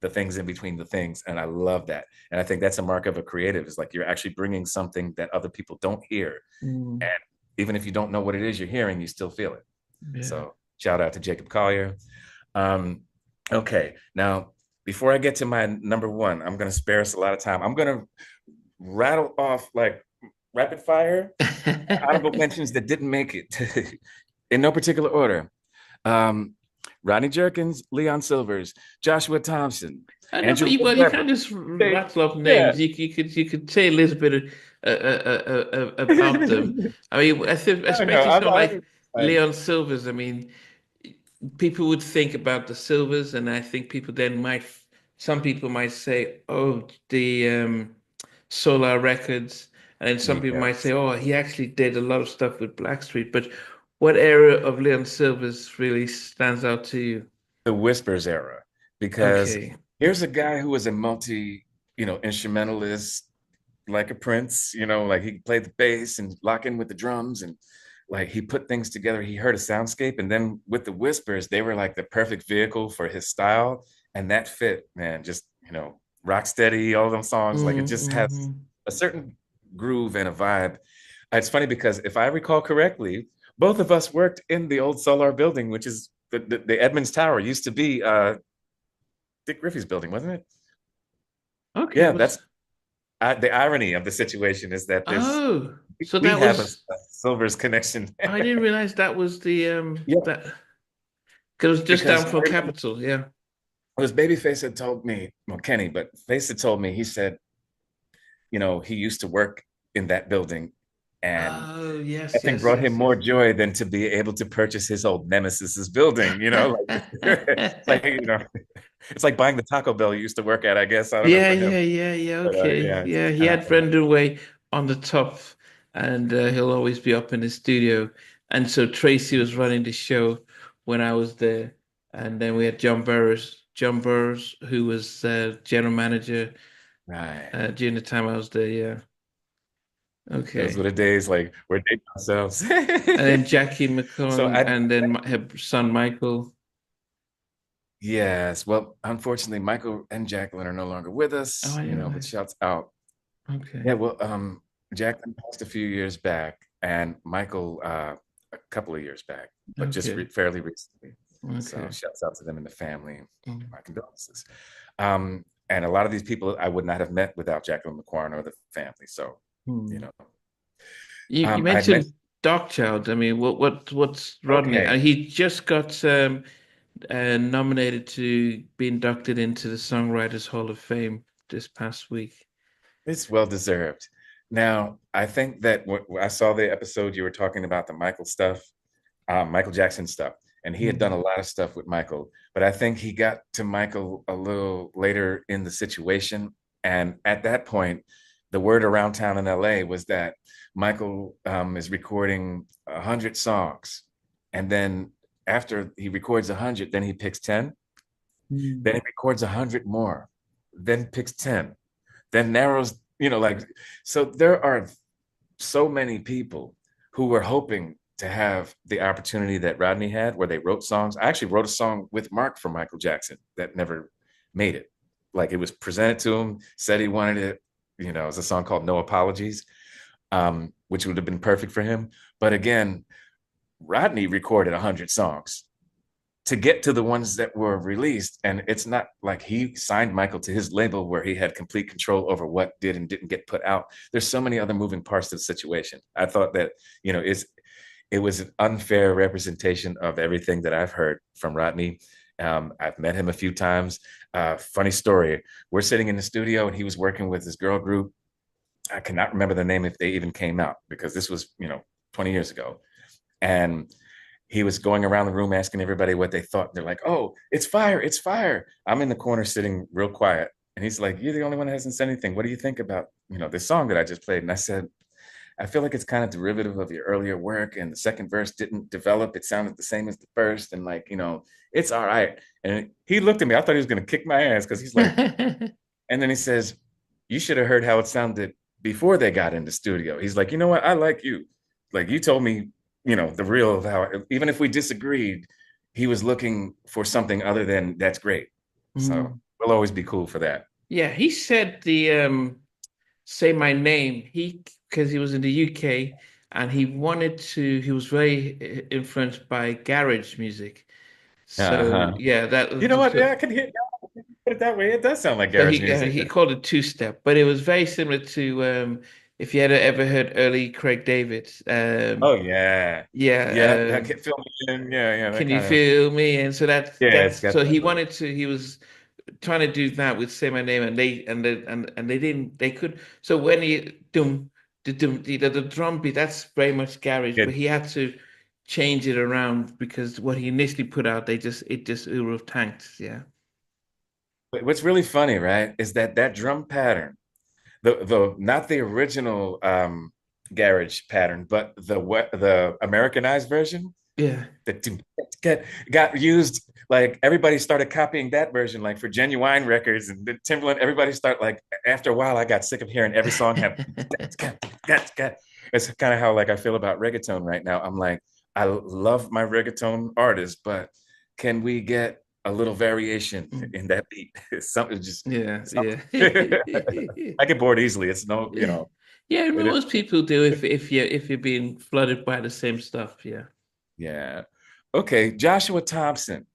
the things in between the things. And I love that. And I think that's a mark of a creative is like you're actually bringing something that other people don't hear. mm, And even if you don't know what it is you're hearing, you still feel it. yeah. So shout out to Jacob Collier. Um, okay. Now, before I get to my number one, I'm going to spare us a lot of time. I'm going to rattle off like rapid fire honorable mentions that didn't make it in no particular order. Um, Rodney Jerkins, Leon Silvers, Joshua Thompson, I know, but Andrew Lloyd you Webber. can't just They, rattle off yeah. names. You could say a little bit about them. I mean, I think I know. especially someone like Like, Leon Silvers. I mean, people would think about the Silvers, and I think some people might say, "Oh, the Solar Records," and then some people might say, yes, "Oh, he actually did a lot of stuff with Blackstreet." But what area of Leon Silvers really stands out to you? the Whispers era, because Okay. here's a guy who was a instrumentalist, like a Prince, like he played the bass and lock in with the drums and like he put things together. He heard a soundscape, and then with the Whispers, they were like the perfect vehicle for his style, and that fit, man. Just Rocksteady, all them songs. Like it just has Mm-hmm. a certain groove and a vibe. It's funny because if I recall correctly, both of us worked in the old Solar building, which is the Edmonds Tower. Used to be Dick Griffey's building, wasn't it? Okay, Yeah, was that's the irony of the situation is that there's oh, so we that have was a Silver's connection. I didn't realize that was the Yeah, that because it was just because down from I remember Capitol. Yeah. it was Babyface had told me, well, Kenny, but Face had told me, he said, he used to work in that building, and Oh yes, nothing yes, brought him yes, more yes. joy than to be able to purchase his old nemesis's building. Like it's like it's like buying the Taco Bell you used to work at. I guess I don't know Yeah, for him, yeah, yeah, yeah. but Okay, yeah, yeah. it's He kind of had Brendan Way on the top, and he'll always be up in the studio. And so Tracy was running the show when I was there, and then we had John Burroughs, who was general manager right. during the time I was there. Yeah. Those were Okay. the days like we're dating ourselves. And then Jackie So McClung, I and then her son Michael. Yes, well, unfortunately, Michael and Jacqueline are no longer with Oh, us, I didn't but realize. shouts out. Okay. Yeah, well, Jacqueline passed a few years back, and Michael a couple of years back, but just Okay. fairly recently. So Okay. shouts out to them and the family. Mm. My condolences. And a lot of these people I would not have met without Jacqueline McQuarrie or the family. So, you Hmm. know, You I had mentioned, mentioned Darkchild. I mean, what's Rodney? okay, He just got nominated to be inducted into the Songwriters Hall of Fame this past week. it's well deserved. Now, I think that I saw the episode you were talking about the Michael stuff, Michael Jackson stuff, and he had done a Mhm. lot of stuff with Michael, but I think he got to Michael a little later in the situation, and at that point, the word around town in LA was that Michael is recording 100 songs, and then after he records 100, then he picks 10, then Mm. he records 100 more, then picks 10, then narrows, like so there are so many people who were hoping to have the opportunity that Rodney had, where they wrote songs. I actually wrote a song with Mark for Michael Jackson that never made it. Like it was presented to him, said he wanted it. It's a song called No Apologies, which would have been perfect for him. But again, Rodney recorded 100 songs to get to the ones that were released. And it's not like he signed Michael to his label where he had complete control over what did and didn't get put out. There's so many other moving parts to the situation. I thought that, it was an unfair representation of everything that I've heard from Rodney. I've met him a few times. Funny story. We're sitting in the studio and he was working with his girl group. I cannot remember the name if they even came out because this was, 20 years ago. And he was going around the room asking everybody what they thought. They're like, "Oh, it's fire, it's fire." I'm in the corner sitting real quiet. And he's like, "You're the only one that hasn't said anything. What do you think about, this song that I just played?" And I said, "I feel like it's kind of derivative of your earlier work. And the second verse didn't develop. It sounded the same as the first. And like, it's all right." And he looked at me. I thought he was going to kick my ass because he's like, and then he says, "You should have heard how it sounded before they got in the studio." He's like, "You know what? I like you. Like you told me, the real of how, even if we disagreed, he was looking for something other than that's great." So Mm. we'll always be cool for that. Yeah, he said the say my name. He because he was in the UK and he was very influenced by garage music. So Uh-huh. yeah, You know what? so, Yeah, I can put it that way. It does sound like so garage music. he called it two step, but it was very similar to if you had ever heard early Craig David. Oh yeah. Yeah, Yeah, that can fill me in. Yeah, yeah, that can you kind of, feel me? And so yeah, it's that's got so that he little wanted to he was trying to do that with Say My Name, and they didn't they could so when he the drum beat that's very much garage, but good. he had to change it around because what he initially put out it would have tanked. Yeah. What's really funny, right, is that drum pattern, the not the original garage pattern, but the Americanized version Yeah. that got used. Like everybody started copying that version, like for Genuine Records and the Timbaland. Everybody started like after a while, I got sick of hearing every song have. It's kind of how like I feel about reggaeton right now. I'm like, I love my reggaeton artists, but can we get a little variation Mm. in that beat. Something just Yeah, something. yeah. I get bored easily. It's no, Yeah, it is. most people do if you're being flooded by the same stuff. Yeah. Yeah. Okay, Joshua Thompson.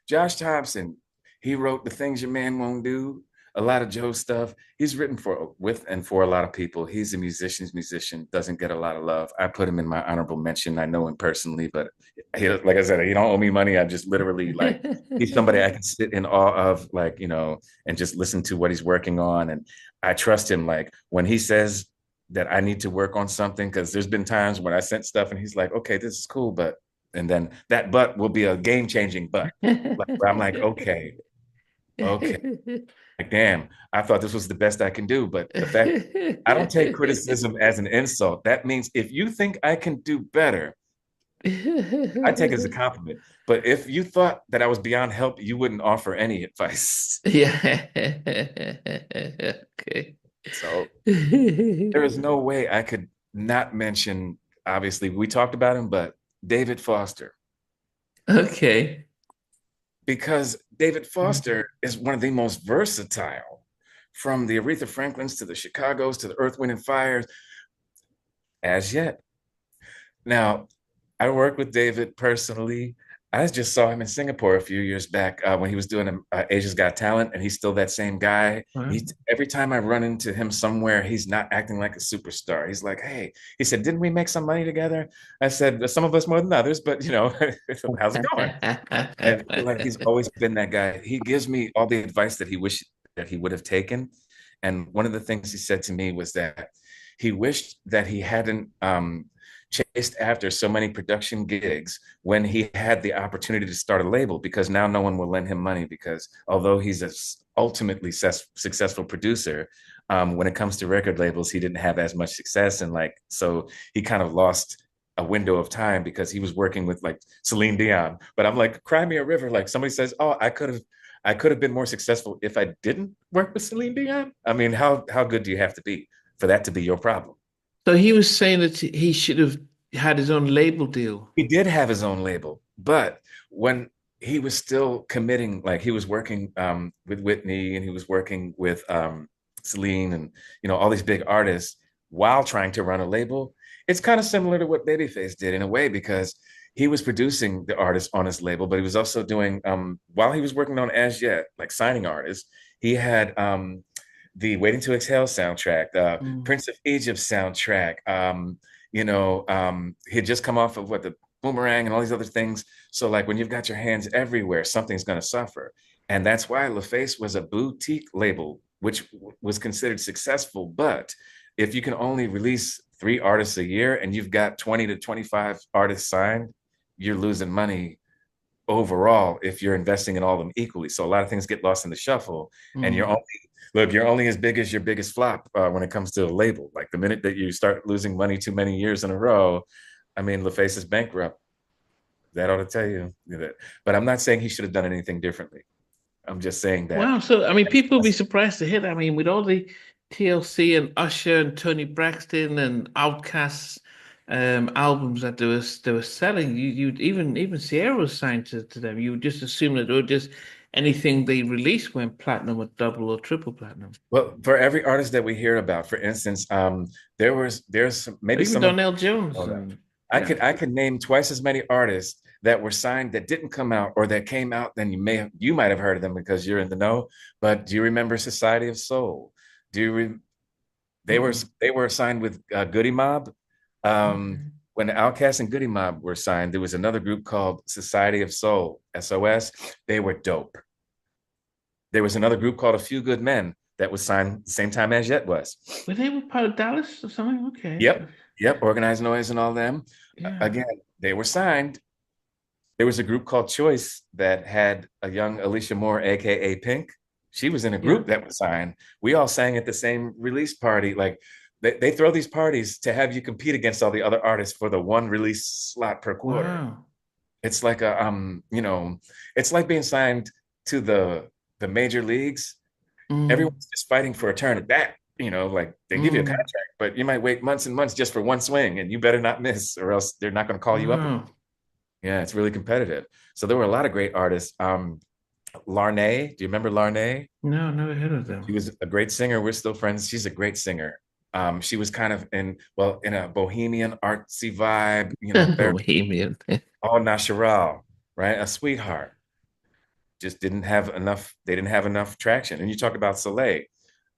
Josh Thompson, he wrote The Things Your Man Won't Do, a lot of Joe stuff. He's written for with and for a lot of people. He's a musician's musician, doesn't get a lot of love. I put him in my honorable mention. I know him personally, but like I said, he don't owe me money. I just literally like he's somebody I can sit in awe of, like, and just listen to what he's working on. And I trust him. Like when he says that I need to work on something, because there's been times when I sent stuff and he's like, okay, this is cool, but and then that but will be a game changing but. Like where I'm like, okay, okay. Like, damn, I thought this was the best I can do. But the fact I don't take criticism as an insult. That means if you think I can do better, I take it as a compliment. But if you thought that I was beyond help, you wouldn't offer any advice. Yeah. Okay. So there is no way I could not mention, obviously, we talked about him, but David Foster. Okay. Because David Foster is one of the most versatile, from the Aretha Franklins to the Chicagos to the Earth, Wind, and Fires, as yet. Now, I work with David personally. I just saw him in Singapore a few years back when he was doing Asia's Got Talent, and he's still that same guy. Wow. Every time I run into him somewhere, he's not acting like a superstar. He's like, "Hey," he said, "didn't we make some money together?" I said, "Some of us more than others, but how's it going?" And I feel like he's always been that guy. He gives me all the advice that he wished that he would have taken. And one of the things he said to me was that he wished that he hadn't chased after so many production gigs when he had the opportunity to start a label, because now no one will lend him money, because although he's a ultimately successful producer, when it comes to record labels, he didn't have as much success. And like, so he kind of lost a window of time because he was working with like Celine Dion. But I'm like, cry me a river. Like somebody says, oh, I could have been more successful if I didn't work with Celine Dion. I mean, how good do you have to be for that to be your problem? So he was saying that he should have had his own label deal. He did have his own label, but when he was still committing, like he was working with Whitney and he was working with Celine and all these big artists while trying to run a label. It's kind of similar to what Babyface did in a way, because he was producing the artists on his label, but he was also doing while he was working on As Yet, like signing artists. He had the Waiting to Exhale soundtrack, the Mm. Prince of Egypt soundtrack. He had just come off of what the Boomerang and all these other things. So like when you've got your hands everywhere, something's going to suffer. And that's why LaFace was a boutique label, which was considered successful. But if you can only release 3 artists a year and you've got 20 to 25 artists signed, you're losing money overall if you're investing in all of them equally. So a lot of things get lost in the shuffle, and Mm. you're only as big as your biggest flop when it comes to a label. Like the minute that you start losing money too many years in a row, I mean, LaFace is bankrupt. That ought to tell you that. But I'm not saying he should have done anything differently. I'm just saying that. Wow. So I mean, people will be surprised to hear that. I mean, with all the TLC and Usher and Tony Braxton and Outkast's albums that they were selling, you even Sierra was signed to them. You would just assume that they were just anything they released went platinum or double or triple platinum. Well, for every artist that we hear about, for instance, there's Or maybe even some of Donnell Jones. I them. mean, I yeah. could name twice as many artists that were signed that didn't come out, or that came out, then you might have heard of them because you're in the know. But do you remember Society of Soul? Do you re, Mm. they were signed with Goody Mob. Okay. When the Outkast and Goody Mob were signed, there was another group called Society of Soul, SOS. They were dope. There was another group called A Few Good Men that was signed the same time As Yet was. Were they were part of Dallas or something? Okay. Yep, yep. Organized Noise and all them. Yeah. Again, they were signed. There was a group called Choice that had a young Alicia Moore, aka Pink. She was in a Yeah. group that was signed. We all sang at the same release party. Like they throw these parties to have you compete against all the other artists for the one release slot per quarter. Wow. It's like it's like being signed to the major leagues. Mm. Everyone's just fighting for a turn at bat. Like they give you a Mm. contract, but you might wait months and months just for one swing, and you better not miss, or else they're not going to call you up again. Wow. Yeah, it's really competitive. So there were a lot of great artists. Larnay, do you remember Larnay? No, never heard of She them. was a great singer. We're still friends. She's a great singer. She was kind of in, well, in a bohemian artsy vibe, very Bohemian. all natural, right? A sweetheart. Just didn't have enough, they didn't have enough traction. And you talk about Soleil.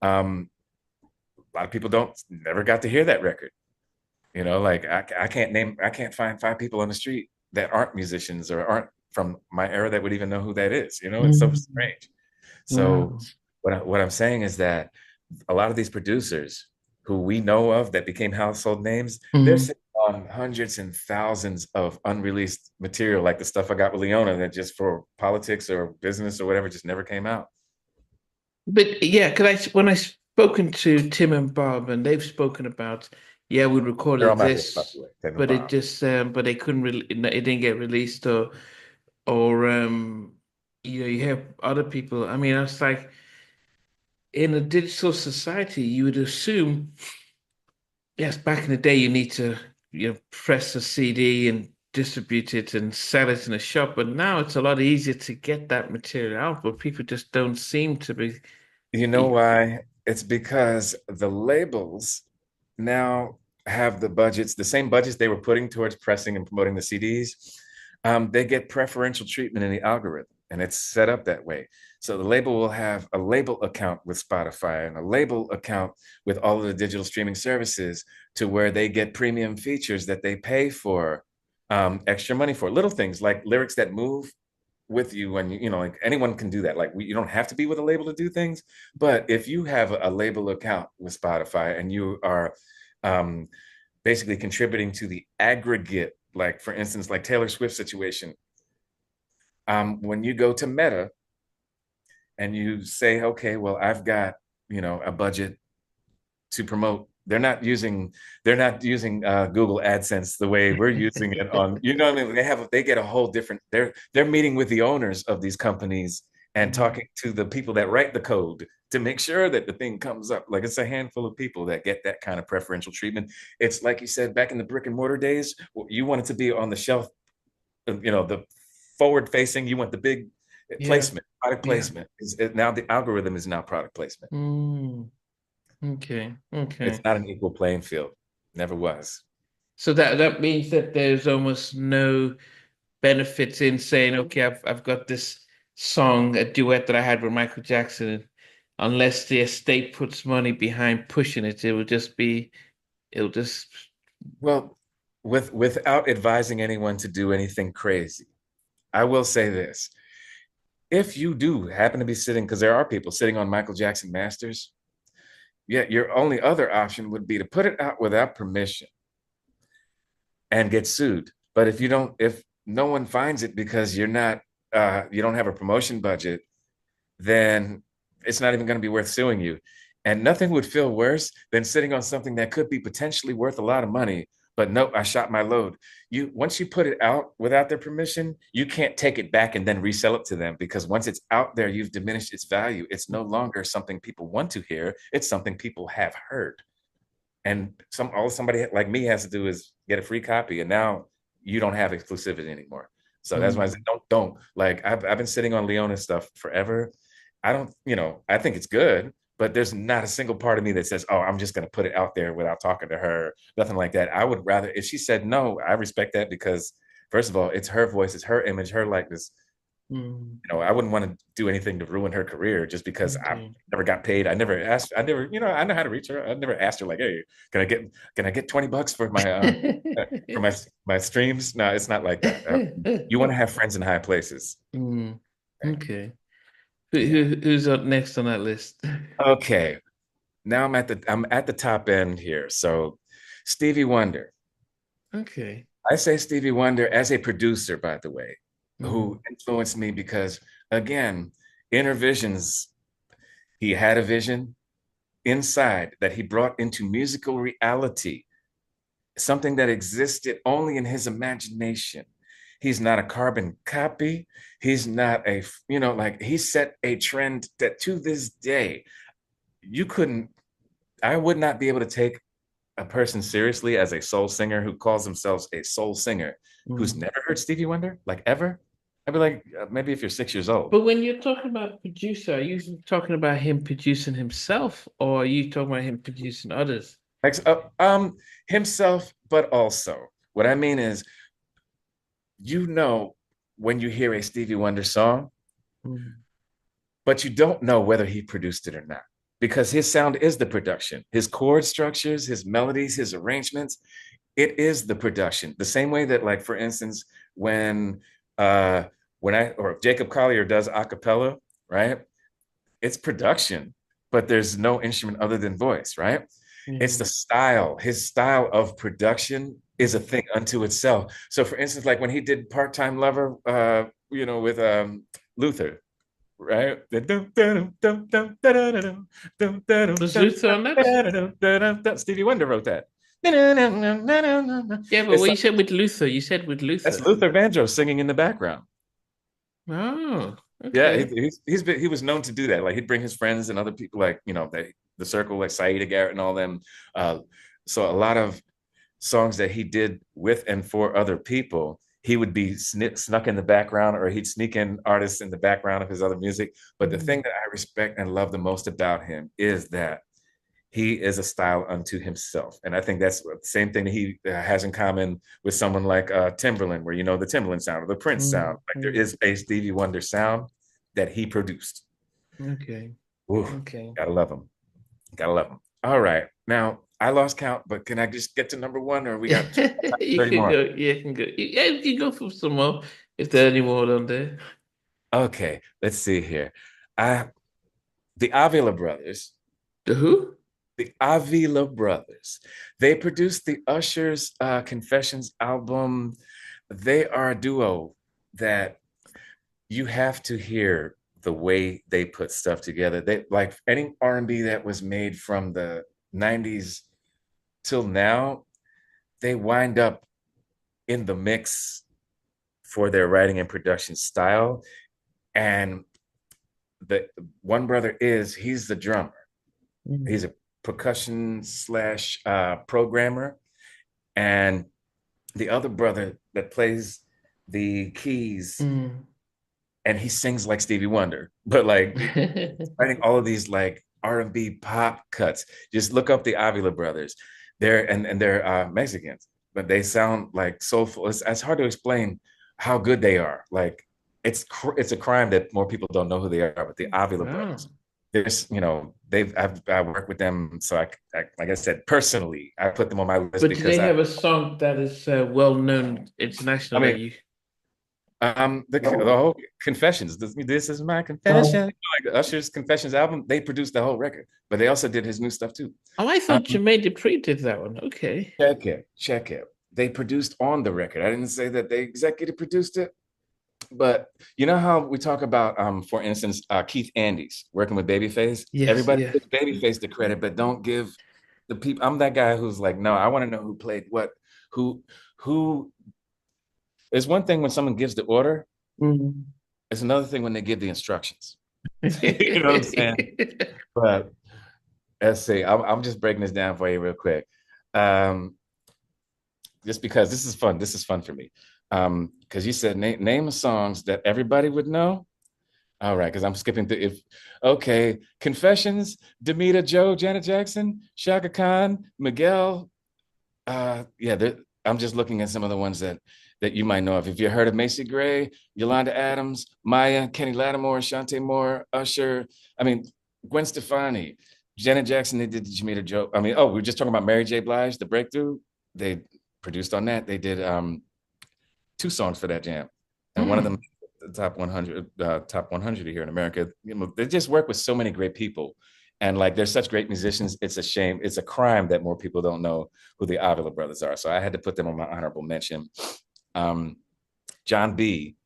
A lot of people don't never got to hear that record. Like I can't find five people on the street that aren't musicians or aren't from my era that would even know who that is. It's so Mm, strange. So wow. what I'm saying is that a lot of these producers who we know of that became household names, they're Mm. sitting on hundreds and thousands of unreleased material, like the stuff I got with Leona that just for politics or business or whatever just never came out. But yeah, because when I spoken to Tim and Bob, and they've spoken about, yeah, we They're recorded on my list, by this, the way, Ted and but it Bob. just, but they couldn't really, it didn't get released, or you have other people. I mean, I was like, in a digital society, you would assume, yes, back in the day, you need to, press a CD and distribute it and sell it in a shop, but now it's a lot easier to get that material out, but people just don't seem to be. You know why? It's because the labels now have the budgets, the same budgets they were putting towards pressing and promoting the CDs. They get preferential treatment in the algorithm, and it's set up that way. So the label will have a label account with Spotify and a label account with all of the digital streaming services to where they get premium features that they pay for extra money for. Little things like lyrics that move with you when like anyone can do that. Like you don't have to be with a label to do things, but if you have a label account with Spotify and you are um, basically contributing to the aggregate, like for instance, like Taylor Swift situation, when you go to Meta and you say, okay, well, I've got a budget to promote. They're not using Google AdSense the way we're using it on. What I mean? They get a whole different. They're meeting with the owners of these companies and Mm. talking to the people that write the code to make sure that the thing comes up. Like it's a handful of people that get that kind of preferential treatment. It's like you said back in the brick and mortar days. You wanted to be on the shelf, the forward facing. You want the big Yeah, placement, product yeah. placement. Now the algorithm is now product placement. Mm, okay, It's okay. not an equal playing field. Never was. So that means that there's almost no benefits in saying, okay, I've got this song, a duet that I had with Michael Jackson, unless the estate puts money behind pushing it, it'll just Well, without advising anyone to do anything crazy, I will say this. If you do happen to be sitting, because there are people sitting on Michael Jackson masters, yeah, your only other option would be to put it out without permission and get sued. But if no one finds it because you don't have a promotion budget, then it's not even going to be worth suing you. And nothing would feel worse than sitting on something that could be potentially worth a lot of money. But nope, I shot my load. Once you put it out without their permission, you can't take it back and then resell it to them because once it's out there, you've diminished its value. It's no longer something people want to hear. It's something people have heard. And all somebody like me has to do is get a free copy, and now you don't have exclusivity anymore. So that's why I said, mm, don't like I've been sitting on Leona stuff forever. I don't, I think it's good, but there's not a single part of me that says, oh, I'm just going to put it out there without talking to her, nothing like that. I would rather, if she said no, I respect that because, first of all, it's her voice, it's her image, her likeness. mm, I wouldn't want to do anything to ruin her career just because I okay. never got paid. I never asked, I never, I know how to reach her. I never asked her like, hey, can I get 20 bucks for my streams? No, it's not like that. You want to have friends in high places. Mm, Okay. okay. Yeah. Who's up next on that list? Okay. Now I'm at the top end here. So Stevie Wonder. Okay. I say Stevie Wonder as a producer, by the way, Mm, who influenced me because again, inner visions, he had a vision inside that he brought into musical reality, something that existed only in his imagination. He's not a carbon copy. He's not like he set a trend that to this day, you couldn't, I would not be able to take a person seriously as a soul singer who calls themselves a soul singer who's Mm. never heard Stevie Wonder, like ever, I'd be like, maybe if you're 6 years old. But when you're talking about producer, are you talking about him producing himself, or are you talking about him producing others? Like, himself, but also what I mean is, you know, when you hear a Stevie Wonder song, Mm. but you don't know whether he produced it or not because his sound is the production. His chord structures, his melodies, his arrangements, it is the production. The same way that, like, for instance, when uh when I or Jacob Collier does a cappella, right? It's production, but there's no instrument other than voice, right? It's Yeah. the style. His style of production is a Mm. thing unto itself. So for instance, like when he did Part-Time Lover, with Luther, right? Was Luther on that? Stevie Wonder wrote that. Yeah, but It's what you like, said with Luther, you said with that's Luther. Luther Vandross singing in the background. Oh, Yeah, okay. he was known to do that. Like he'd bring his friends and other people, like the circle, like Saida Garrett and all them. Uh, so a lot of songs that he did with and for other people, he would be snuck in the background, or he'd sneak in artists in the background of his other music. But the thing Mm. that I respect and love the most about him is that he is a style unto himself. And I think that's the same thing that he has in common with someone like Timberland, where you know the Timberland sound or the Prince sound. Mm. Like there Mm. is a Stevie Wonder sound that he produced. Okay. Ooh, Okay. gotta love him. Gotta love him. All right. Now, I lost count, but can I just get to number one, or we got You 30 can more? go. You can go. Yeah, you can go for some more if there are any more on there. Okay, let's see here. I the Avila Brothers, The who? the Avila Brothers. They produced the Usher's Confessions album. They are a duo that you have to hear the way they put stuff together. They like any R&B that was made from the 90s till now, they wind up in the mix for their writing and production style. And the one brother he's the drummer. Mm. He's a percussion slash programmer. And the other brother that plays the keys, Mm. and he sings like Stevie Wonder, but like writing all of these like R&B pop cuts. Just look up the Avila Brothers. They're Mexicans, but they sound like soulful. It's hard to explain how good they are. Like it's a crime that more people don't know who they are. But the Avila Wow. Brothers, there's I worked with them, so like I said personally, I put them on my list But do because they have a song that is well known international I that mean you? the whole Confessions. This is my confession. Like Usher's Confessions album, they produced the whole record, but they also did his new stuff too. Oh, I thought Um, Jermaine Dupri did that one. Okay. check it. They produced on the record. I didn't say that they executive produced it, but you know how we talk about, for instance, Keith Andes working with Babyface. Yes. Everybody Yeah. gives Babyface the credit, but don't give the people. I'm that guy who's like, no, I want to know who played what, who, who. It's one thing when someone gives the order. Mm. It's another thing when they give the instructions. You know what I'm saying? But let's see. I'm just breaking this down for you real quick. Um, just because this is fun. This is fun for me. Because you said name the songs that everybody would know. All right, because I'm skipping through. If okay, Confessions, Demita, Joe, Janet Jackson, Shaka Khan, Miguel. Yeah, I'm just looking at some of the ones that you might know of. If you heard of Macy Gray, Yolanda Adams, Maya, Kenny Lattimore, Shantae Moore, Usher. I mean, Gwen Stefani, Janet Jackson. They did the Jamaica Joe. I mean, oh, we were just talking about Mary J. Blige, The Breakthrough. They produced on that. They did two songs for that jam, and one of them Mm. the top 100 here in America. They just work with so many great people, and like they're such great musicians. It's a shame. It's a crime that more people don't know who the Avila Brothers are. So I had to put them on my honorable mention. Um, John B.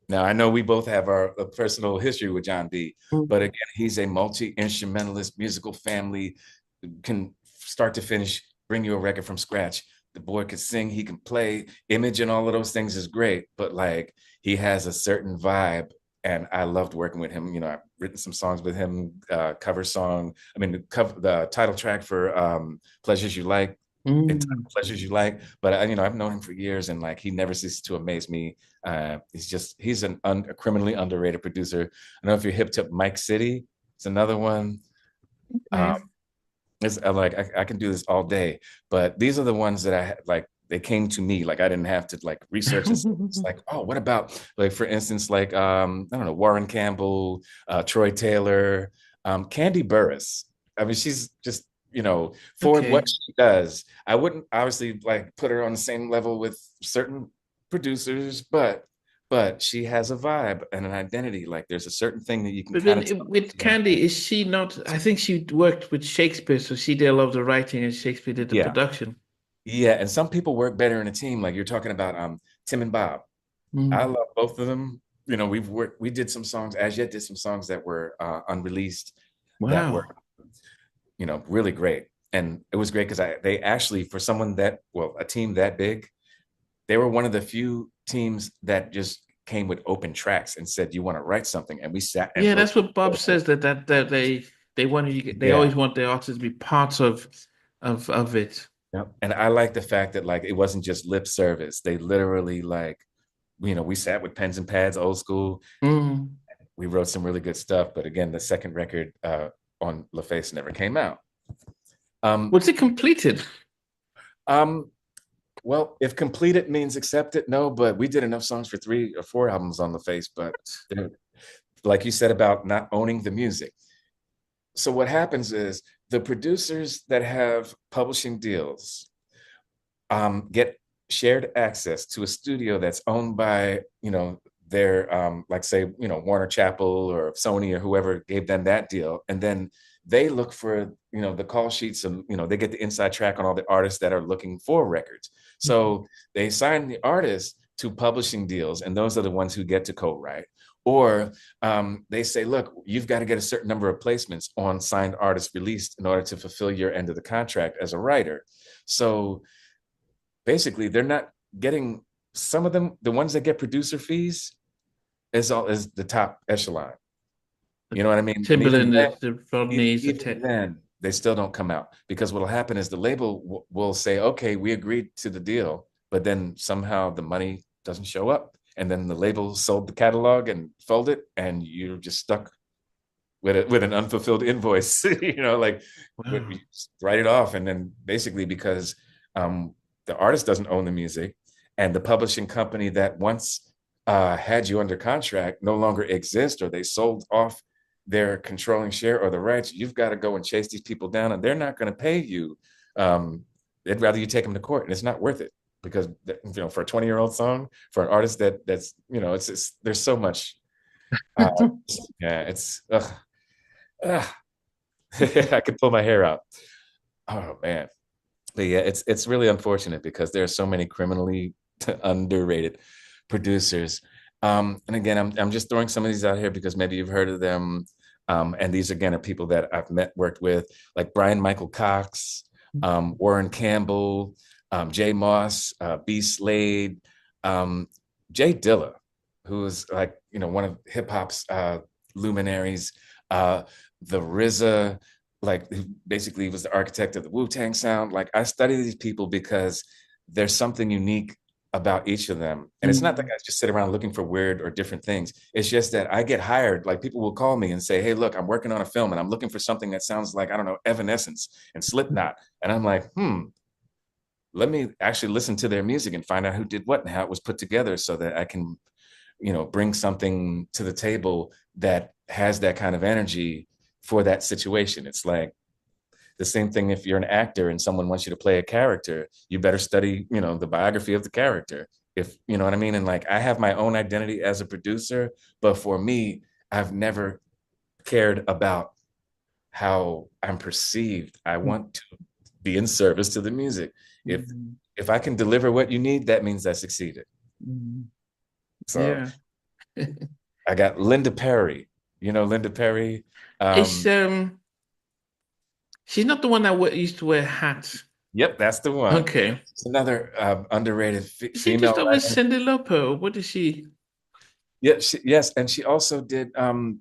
Now I know we both have our personal history with John B. But Mm. again, he's a multi instrumentalist, musical family, can start to finish bring you a record from scratch. The boy can sing, he can play, image and all of those things is great, but like he has a certain vibe. And I loved working with him. I've written some songs with him, cover song. I mean, the title track for Pleasures You Like Mm. Pleasures You Like. But I've known him for years, and like he never ceases to amaze me. He's a criminally underrated producer. I don't know if you're hip to Mike City. It's another one. Um, Okay. I can do this all day, but these are the ones that like. They came to me, like I didn't have to like research and it's like, oh, what about like for instance, like I don't know, Warren Campbell, Troy Taylor, Candy Burris. I mean, she's just for what Okay. she does. I wouldn't obviously like put her on the same level with certain producers, but she has a vibe and an identity. Like there's a certain thing that you can But kind then of tell. with Candy, is she not? I think she worked with Shakespeare, so she did a lot of the writing and Shakespeare did the Yeah. production. Yeah, and some people work better in a team. Like you're talking about Tim and Bob. I Mm. love both of them. We did some songs, as yet did some songs that were unreleased that were, Wow. really great. And it was great because they actually, for someone that, well, a team that big, they were one of the few teams that just came with open tracks and said, "You want to write something?" And we sat and Yeah, wrote. that's what Bob says that they want they Yeah. always want their artists to be parts of it. Yeah. And I like the fact that like it wasn't just lip service. They literally like, we sat with pens and pads, old school. Mm. We wrote some really good stuff. But again, the second record on LaFace never came out. Um, Was it completed? um, well, if completed means accepted, no, but we did enough songs for 3 or 4 albums on LaFace. But like you said about not owning the music. So what happens is the producers that have publishing deals get shared access to a studio that's owned by their like say Warner Chappell or Sony or whoever gave them that deal, and then they look for the call sheets and they get the inside track on all the artists that are looking for records. So they sign the artists to publishing deals, and those are the ones who get to co-write. Or they say, look, you've got to get a certain number of placements on signed artists released in order to fulfill your end of the contract as a writer. So basically they're not getting, some of them, the ones that get producer fees is the top echelon. You know what I mean? And Timberland, the Rodneys, even then they still don't come out because what'll happen is the label will say, okay, we agreed to the deal, but then somehow the money doesn't show up, and then the label sold the catalog and folded, and you're just stuck with an unfulfilled invoice. Like wow. you write it off, and then basically because the artist doesn't own the music, and the publishing company that once had you under contract no longer exists, or they sold off their controlling share or the rights, you've got to go and chase these people down, and they're not going to pay you. They'd rather you take them to court, and it's not worth it because for a 20-year-old song, for an artist that's it's there's so much. Uh, yeah, it's I could pull my hair out. Oh man. But yeah, it's really unfortunate because there are so many criminally underrated producers. And again, I'm just throwing some of these out here because maybe you've heard of them. And these again are people that I've worked with, like Brian Michael Cox, Warren Campbell, Jay Moss, B. Slade, um, Jay Dilla, who is like one of hip hop's luminaries. The RZA, like who basically was the architect of the Wu-Tang sound. Like I study these people because there's something unique about each of them. And it's not that Mm. I just sit around looking for weird or different things. It's just that I get hired. Like people will call me and say, hey, look, I'm working on a film and I'm looking for something that sounds like, I don't know, Evanescence and Slipknot. And I'm like, let me actually listen to their music and find out who did what and how it was put together so that I can, bring something to the table that has that kind of energy for that situation. It's like the same thing if you're an actor and someone wants you to play a character, you better study, the biography of the character. If you know what I mean. And like I have my own identity as a producer, but for me, I've never cared about how I'm perceived. I want to be in service to the music. If Mm. if I can deliver what you need, that means I succeeded. Mm. So Yeah. I got Linda Perry. Linda Perry. It's Um, she's not the one that used to wear hats. yep, that's the one. Okay. It's another underrated Is she female just always writer. Cyndi Lauper, or what is she? Yeah, yes, and she also did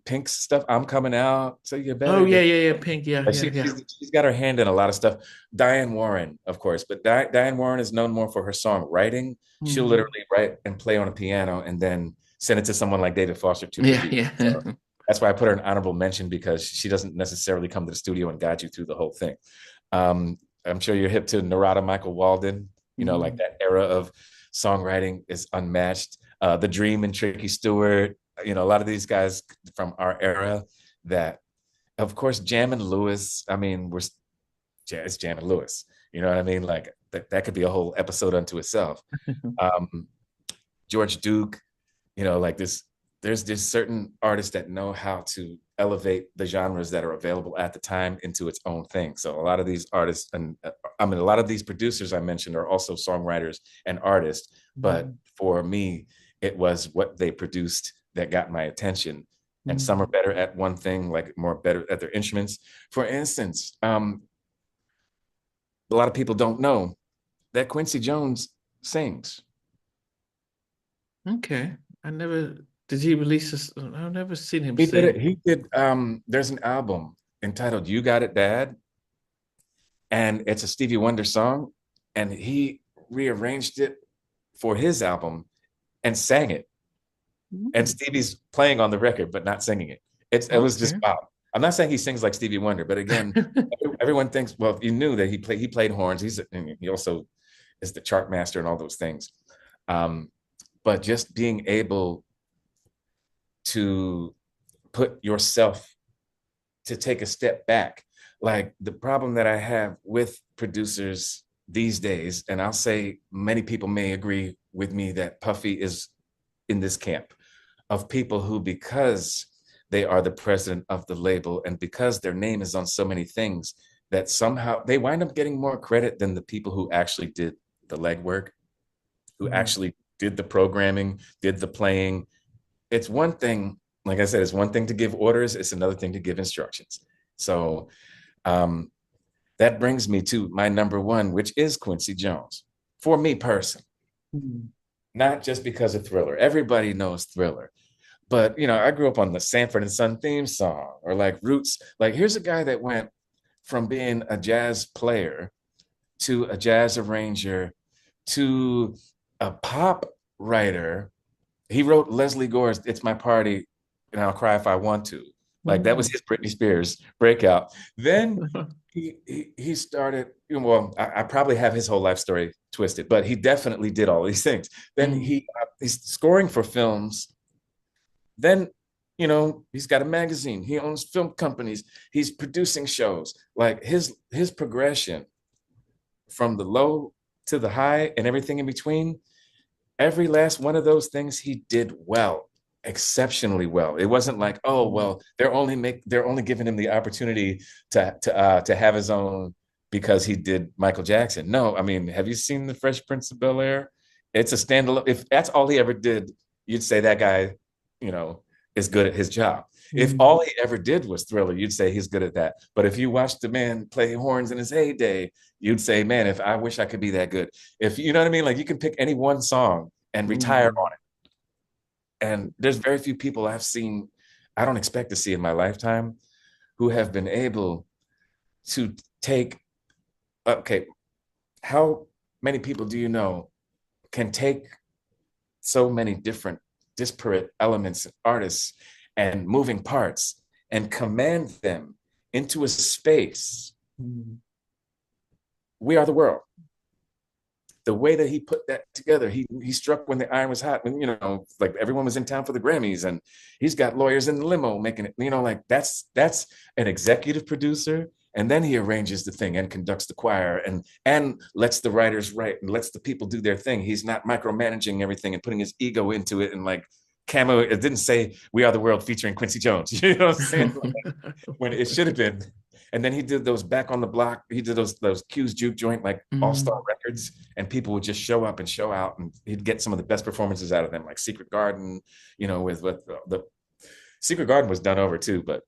Pink's stuff. I'm coming out, so you Oh better yeah, get. yeah, yeah. Pink. Yeah, Like, yeah, yeah. she's got her hand in a lot of stuff. Diane Warren, of course, but Diane Warren is known more for her songwriting. She'll Hmm. literally write and play on a piano and then send it to someone like David Foster to Yeah, produce. So yeah. that's why I put her in honorable mention because she doesn't necessarily come to the studio and guide you through the whole thing. I'm sure you're hip to Narada Michael Walden. Like Hmm. that era of songwriting is unmatched. The Dream and Tricky Stewart. A lot of these guys from our era that, of course, Jam and Lewis. I mean, it's Jam and Lewis. You know what I mean? Like that could be a whole episode unto itself. Um, George Duke, like this, there's just certain artists that know how to elevate the genres that are available at the time into its own thing. So a lot of these artists, and I mean, a lot of these producers I mentioned are also songwriters and artists. But for me, it was what they produced that got my attention. And some are Hmm. better at one thing, like more better at their instruments. For instance, a lot of people don't know that Quincy Jones sings. Okay. I never did he release this? I've never seen him He did it. sing. He did. There's an album entitled "You Got It, Dad," and it's a Stevie Wonder song, and he rearranged it for his album and sang it. And Mm. Stevie's playing on the record, but not singing it. It was just Okay. wow. I'm not saying he sings like Stevie Wonder, but again, everyone thinks, well, you knew that he played horns. He also is the chart master and all those things. Um, but just being able to put yourself to take a step back. Like the problem that I have with producers these days, and I'll say many people may agree with me that Puffy is in this camp of people who, because they are the president of the label and because their name is on so many things, that somehow they wind up getting more credit than the people who actually did the legwork, who Mm. actually did the programming, did the playing. It's one thing, like I said, it's one thing to give orders, it's another thing to give instructions. So um, that brings me to my number one, which is Quincy Jones. For me personally, Mm. not just because of Thriller. Everybody knows Thriller. But I grew up on the Sanford and Son theme song or like Roots. Like here's a guy that went from being a jazz player to a jazz arranger to a pop writer. He wrote Leslie Gore's "It's My Party and I'll Cry If I Want to." Like that was Mm. his Britney Spears breakout. Then he started, well, I probably have his whole life story twisted, but he definitely did all these things. Then Mm. he's scoring for films. Then he's got a magazine. He owns film companies. He's producing shows. Like his progression from the low to the high and everything in between, every last one of those things he did well, exceptionally well. It wasn't like, oh Mm. well, they're only giving him the opportunity to have his own because he did Michael Jackson. No, I mean, have you seen The Fresh Prince of Bel-Air? It's a standalone. If that's all he ever did, you'd say that guy, you know, is good at his job. If Mm. all he ever did was Thriller, you'd say he's good at that. But if you watched the man play horns in his heyday, you'd say, man, if I wish I could be that good. If you know what I mean, like you can pick any one song and retire Mm. on it. And there's very few people I've seen, I don't expect to see in my lifetime, who have been able to take, okay, how many people do you know can take so many different disparate elements, artists, and moving parts and command them into a space? Mm. We Are the World. The way that he put that together, he struck when the iron was hot, when like everyone was in town for the Grammys, and he's got lawyers in the limo making it, like that's an executive producer, and then he arranges the thing and conducts the choir and lets the writers write and lets the people do their thing. He's not micromanaging everything and putting his ego into it and like camo. It didn't say "We Are the World" featuring Quincy Jones. You know what I'm saying? When it should have been. And then he did those Back on the Block. He did those Q's Juke Joint like All Star Mm. Records, and people would just show up and show out, and he'd get some of the best performances out of them, like Secret Garden. With the Secret Garden was done over too, but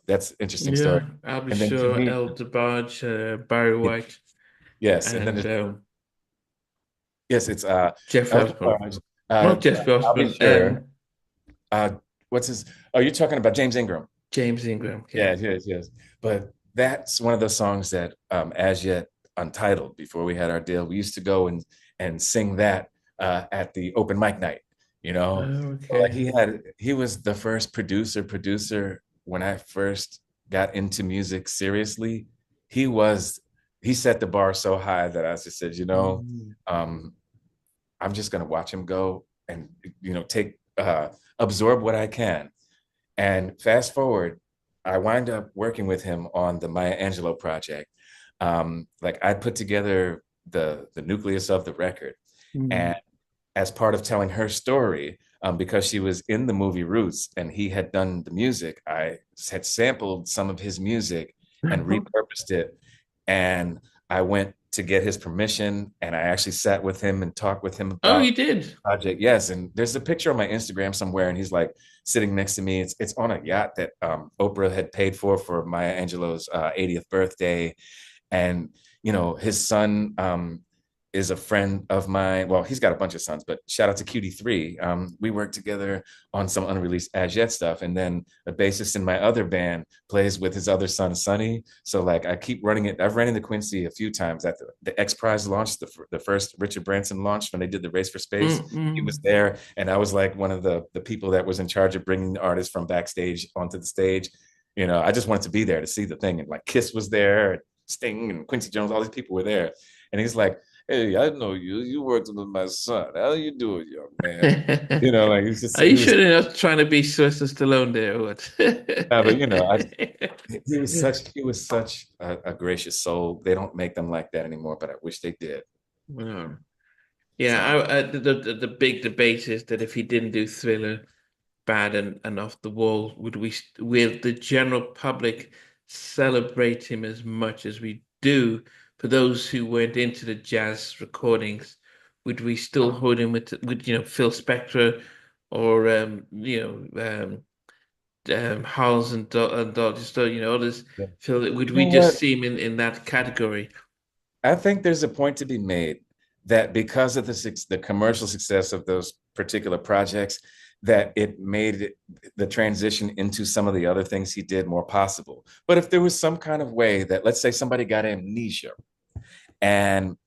that's an interesting story. Yeah, I'll be And then to sure. me, El DeBarge, Barry White, yes, and then and yes, it's Jeff Elton Osborne. Barnes, Not Jeff I'll be Osborne. sure. uh, what's his? Oh, you're talking about James Ingram. James Ingram. Yeah. Yes, yes, yes. But that's one of those songs that, as yet untitled, before we had our deal, we used to go and sing that at the open mic night. You know, so like Okay. he was the first producer when I first got into music seriously. He was he set the bar so high that I just said, Mm. um, I'm just gonna watch him go and take absorb what I can. And fast forward, I wind up working with him on the Maya Angelou project. Like I put together the nucleus of the record, Mm. and as part of telling her story, because she was in the movie Roots and he had done the music, I had sampled some of his music and repurposed it. And I went to get his permission, and I actually sat with him and talked with him Oh, you about did. project. Yes, and there's a picture on my Instagram somewhere, and he's like sitting next to me. It's on a yacht that Oprah had paid for Maya Angelou's 80th birthday, and his son is a friend of mine. Well, he's got a bunch of sons, but shout out to QD3. We worked together on some unreleased as yet stuff, and then the bassist in my other band plays with his other son, Sonny. So like I keep running it. I've ran into Quincy a few times at the X Prize launch, the first Richard Branson launch when they did the Race for Space. He was Mm-mm. there, and I was like one of the people that was in charge of bringing the artists from backstage onto the stage. I just wanted to be there to see the thing, and like Kiss was there, Sting and Quincy Jones, all these people were there. And he's like, "Hey, I know you. You worked with my son. How you doing, young man?" Like Are he you was, sure they're not trying to be Sylvester Stallone there or what? but he was such a gracious soul. They don't make them like that anymore, but I wish they did. Wow. Yeah, So the big debate is that if he didn't do Thriller bad and off the wall, will the general public celebrate him as much as we do for those who went into the jazz recordings? Would we still hold him with Phil Spector or Howells and Dodger Stone, others? yeah. Phil, would You we know just what? see him in that category? I think there's a point to be made that because of the commercial success of those particular projects, that it made the transition into some of the other things he did more possible. But if there was some kind of way that, let's say, somebody got amnesia and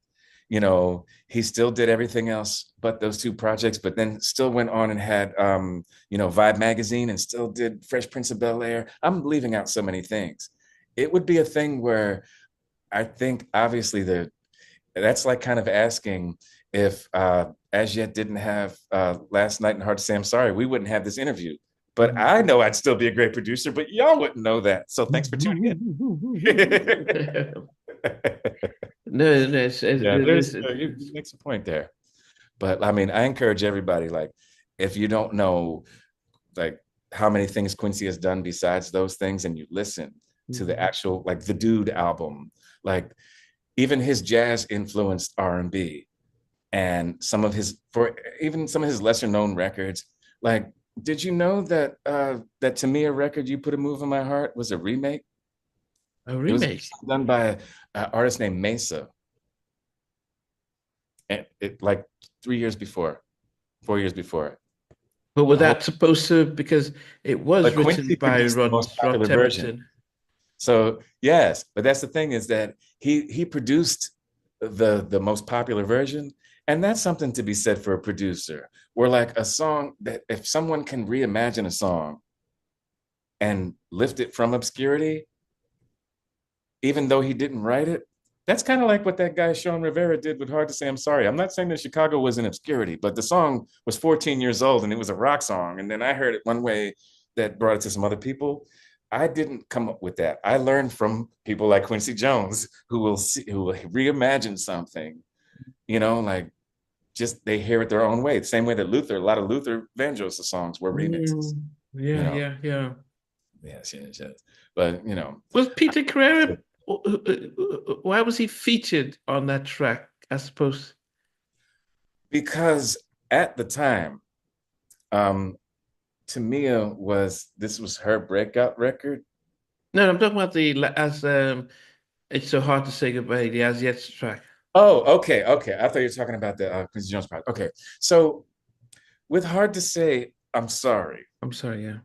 he still did everything else but those two projects, but then still went on and had Vibe magazine and still did Fresh Prince of Bel-Air. I'm leaving out so many things. It would be a thing where I think obviously that's like kind of asking if As Yet didn't have Last Night and Hard to Say I'm Sorry, we wouldn't have this interview. But I know I'd still be a great producer, but y'all wouldn't know that. So thanks for tuning in. No, no, Yeah, you make some point there. But I mean, I encourage everybody, like, if you don't know, like, how many things Quincy has done besides those things, and you listen to the actual, like, the Dude album, like, even his jazz influenced R&B and some of his lesser known records. Like, did you know that that Tamia record, You Put a Move in My Heart, was a remake? a It was remake. done by an artist named Mesa, and it like 3 years before, 4 years before. But was The whole that supposed to, because it was But written Quincy by produced the most Rod popular version. Temperton. So yes, but that's the thing, is that he produced the most popular version, and that's something to be said for a producer. Where like a song, that if someone can reimagine a song and lift it from obscurity, even though he didn't write it, that's kind of like what that guy Shawn Rivera did with Hard to Say I'm Sorry. I'm not saying that Chicago was in obscurity, but the song was 14 years old and it was a rock song. And then I heard it one way that brought it to some other people. I didn't come up with that. I learned from people like Quincy Jones, who will reimagine something, like, just they hear it their own way. The same way that a lot of Luther Vandross songs were remixes, you Yeah, know. yeah, yeah. Yes, yes, yes. But Was Peter Carrera, why was he featured on that track? I suppose. because at the time, um, Tamia this was her breakout record. No, I'm talking about as it's so hard to say goodbye, the As Yet track. Oh, okay, okay. I thought you were talking about the Quincy Jones project. Okay, so with Hard to Say, I'm sorry. I'm sorry, yeah.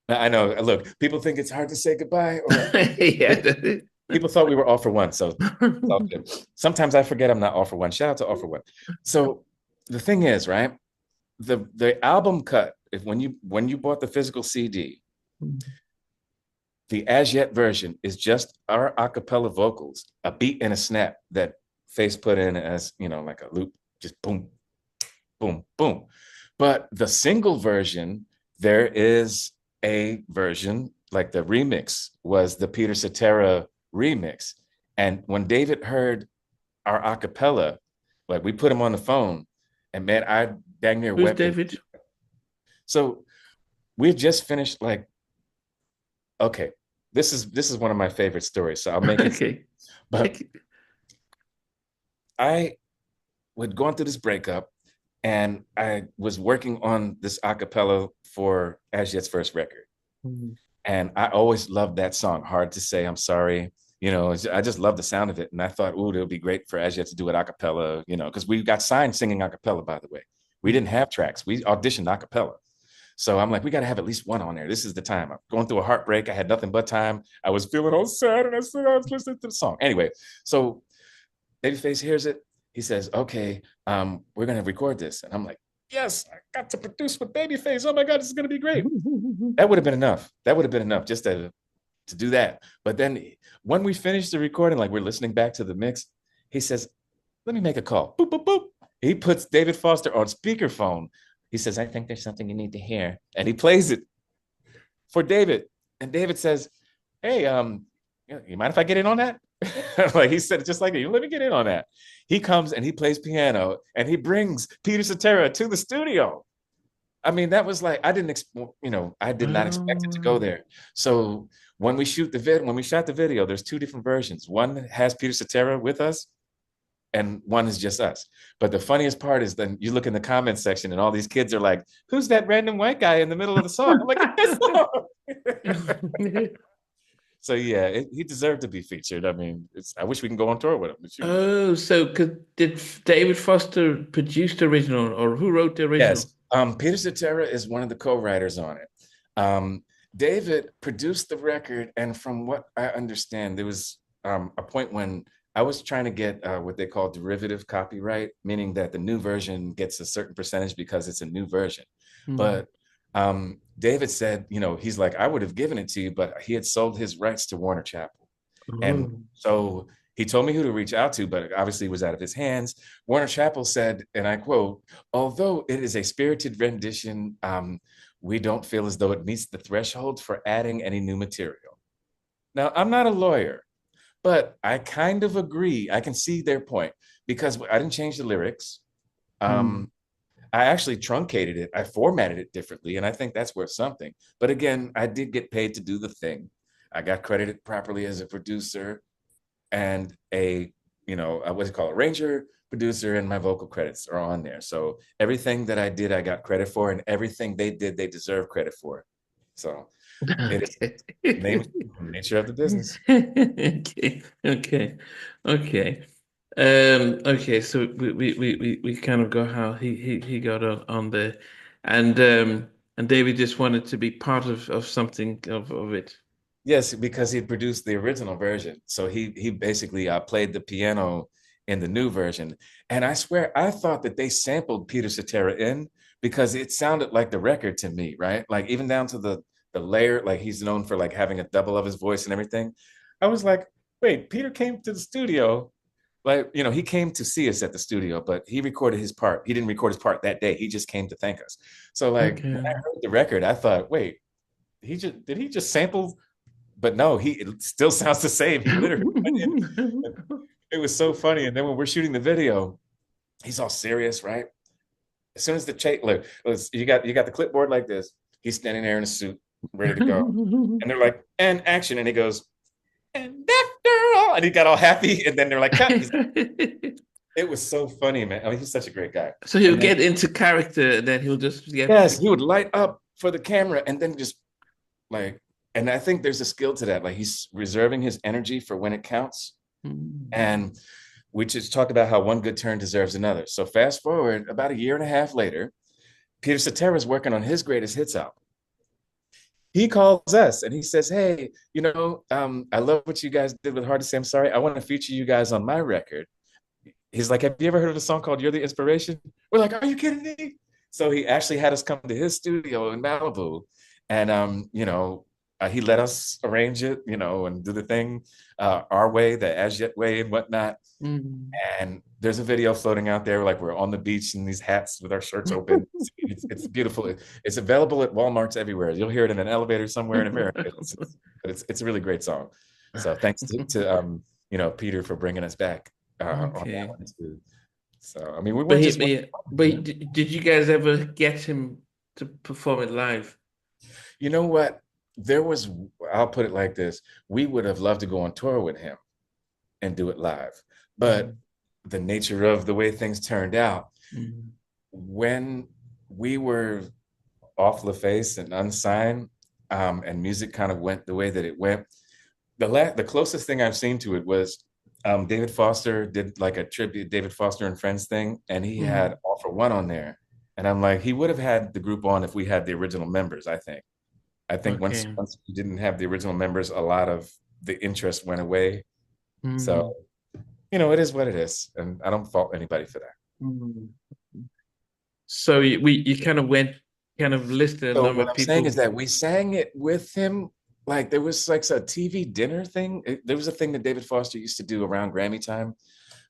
I know. Look, people think it's hard to say goodbye, or Yeah. people thought we were all for one. So it's all good. Sometimes I forget I'm not all for one. Shout out to all for one. So the thing is, right? The album cut, if when you bought the physical CD, the as yet version is just our acapella vocals, a beat and a snap that Face put in as, like a loop, just boom, boom, boom. But the single version, there is a version, like the remix was the Peter Cetera remix. And when David heard our acapella, like we put him on the phone, and man, I dang near Who's wept. David? So we've just finished, like, okay, this is one of my favorite stories, so I'll make it. Okay. But I was going through this breakup, and I was working on this acapella for As Yet's first record. Mhm. And I always loved that song, Hard to Say I'm Sorry. I just love the sound of it. And I thought, ooh, it would be great for As Yet to do it a cappella, because we got signed singing a cappella, by the way. We didn't have tracks. We auditioned a cappella. So I'm like, we got to have at least one on there. This is the time. I'm going through a heartbreak. I had nothing but time. I was feeling all sad, and I said, I was listening to the song. Anyway, so Babyface hears it. He says, okay, we're going to record this. And I'm like, yes, I got to produce with Babyface. Oh my God, this is going to be great. That would have been enough. That would have been enough just to do that. But then when we finished the recording, like we're listening back to the mix, he says, let me make a call. Boop, boop, boop. He puts David Foster on speakerphone. He says, I think there's something you need to hear. And he plays it for David. And David says, hey, you mind if I get in on that? Like he said, just like you, let me get in on that. He comes and he plays piano, and he brings Peter Cetera to the studio. I mean, that was like, I did not expect it to go Oh, there. So when we shot the video, there's two different versions. One has Peter Cetera with us, and one is just us. But the funniest part is then you look in the comments section, and all these kids are like, "Who's that random white guy in the middle of the song?" I'm like, "It's this song." So yeah, he deserved to be featured. I mean, I wish we can go on tour with him. oh, so did David Foster produce the original, or who wrote the original? Yes. Peter Cetera is one of the co-writers on it. David produced the record, and from what I understand, there was a point when I was trying to get what they call derivative copyright, meaning that the new version gets a certain percentage because it's a new version. Hmm. But David said, he's like, I would have given it to you, but he had sold his rights to Warner Chappell. And Oh. so he told me who to reach out to, but obviously it was out of his hands. Warner Chappell said, and I quote, although it is a spirited rendition, we don't feel as though it meets the threshold for adding any new material. Now, I'm not a lawyer, but I kind of agree. I can see their point because I didn't change the lyrics. Hmm. I actually truncated it. I formatted it differently, and I think that's worth something. But again, I did get paid to do the thing. I got credited properly as a producer and what do you call it, arranger, producer, and my vocal credits are on there. So everything that I did, I got credit for, and everything they did, they deserve credit for. So it is Okay. the nature of the business. Okay. Okay. Okay. Okay, so we kind of got how he got on there, and David just wanted to be part of something of it. Yes, because he produced the original version. So he basically played the piano in the new version. And I swear, I thought that they sampled Peter Cetera in because it sounded like the record to me, right? Like even down to the layer, like he's known for like having a double of his voice and everything. I was like, wait, Peter came to the studio. Like, he came to see us at the studio, but he recorded his part. He didn't record his part that day. He just came to thank us. So like when I Okay. heard the record, I thought, wait, he just sample, but no, it still sounds the same. He literally went in. It was so funny. And then when we're shooting the video, he's all serious, right? As soon as the check, look, you got the clipboard like this. He's standing there in a suit, ready to go. And they're like, and action. And he goes, and after all, and he got all happy. And then they're like, cut. It was so funny, man. I mean, he's such a great guy. So he'll And then, get into character, and then he'll just get. yes, he would light up for the camera and then just like, and I think there's a skill to that. Like he's reserving his energy for when it counts. And we just talked about how one good turn deserves another. So fast forward about a year and a half later, Peter Cetera is working on his greatest hits album. He calls us and he says, "Hey, I love what you guys did with Hard to Say I'm Sorry. I want to feature you guys on my record." He's like, "Have you ever heard of a song called You're the Inspiration?" We're like, "Are you kidding me?" So he actually had us come to his studio in Malibu, and he let us arrange it, and do the thing our way, the as yet way, and whatnot. Mm. And there's a video floating out there, like we're on the beach in these hats with our shirts open. It's beautiful. It's available at Walmarts everywhere. You'll hear it in an elevator somewhere in America. It's a really great song. So thanks to Peter for bringing us back on that Okay. one too. So I mean, we But weren't just one. did you guys ever get him to perform it live? You know what? There was. I'll put it like this: we would have loved to go on tour with him and do it live, but Mm. the nature of the way things turned out, Mm. when we were off LaFace and unsigned, and music kind of went the way that it went, the closest thing I've seen to it was David Foster did like a tribute David Foster and Friends thing, and he Mm. had All for One on there. And I'm like, he would have had the group on if we had the original members, I think. I think once Okay. once we didn't have the original members, a lot of the interest went away. So, Mm. it is what it is. And I don't fault anybody for that. Mm. So you kind of listed a So number what of I'm saying is people. that we sang it with him. Like there was like a TV dinner thing. There was a thing that David Foster used to do around Grammy time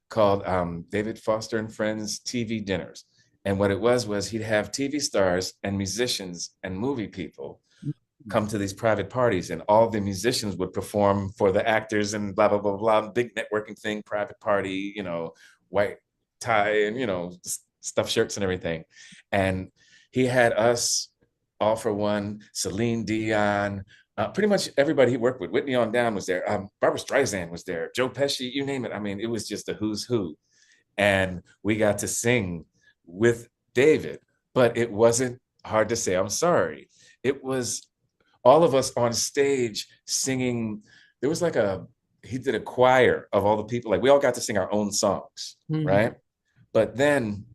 called David Foster and Friends TV dinners. And what it was he'd have TV stars and musicians and movie people come to these private parties, and all the musicians would perform for the actors and blah blah blah blah. Big networking thing, private party, white tie and stuffed shirts and everything. And he had us All for One, Celine Dion. Pretty much everybody he worked with. Whitney on down was there. Barbara Streisand was there. Joe Pesci, you name it. I mean, it was just a who's who. And we got to sing with David, but it wasn't Hard to Say I'm Sorry. It was all of us on stage singing. There was like he did a choir of all the people. Like we all got to sing our own songs, Mm. right? But then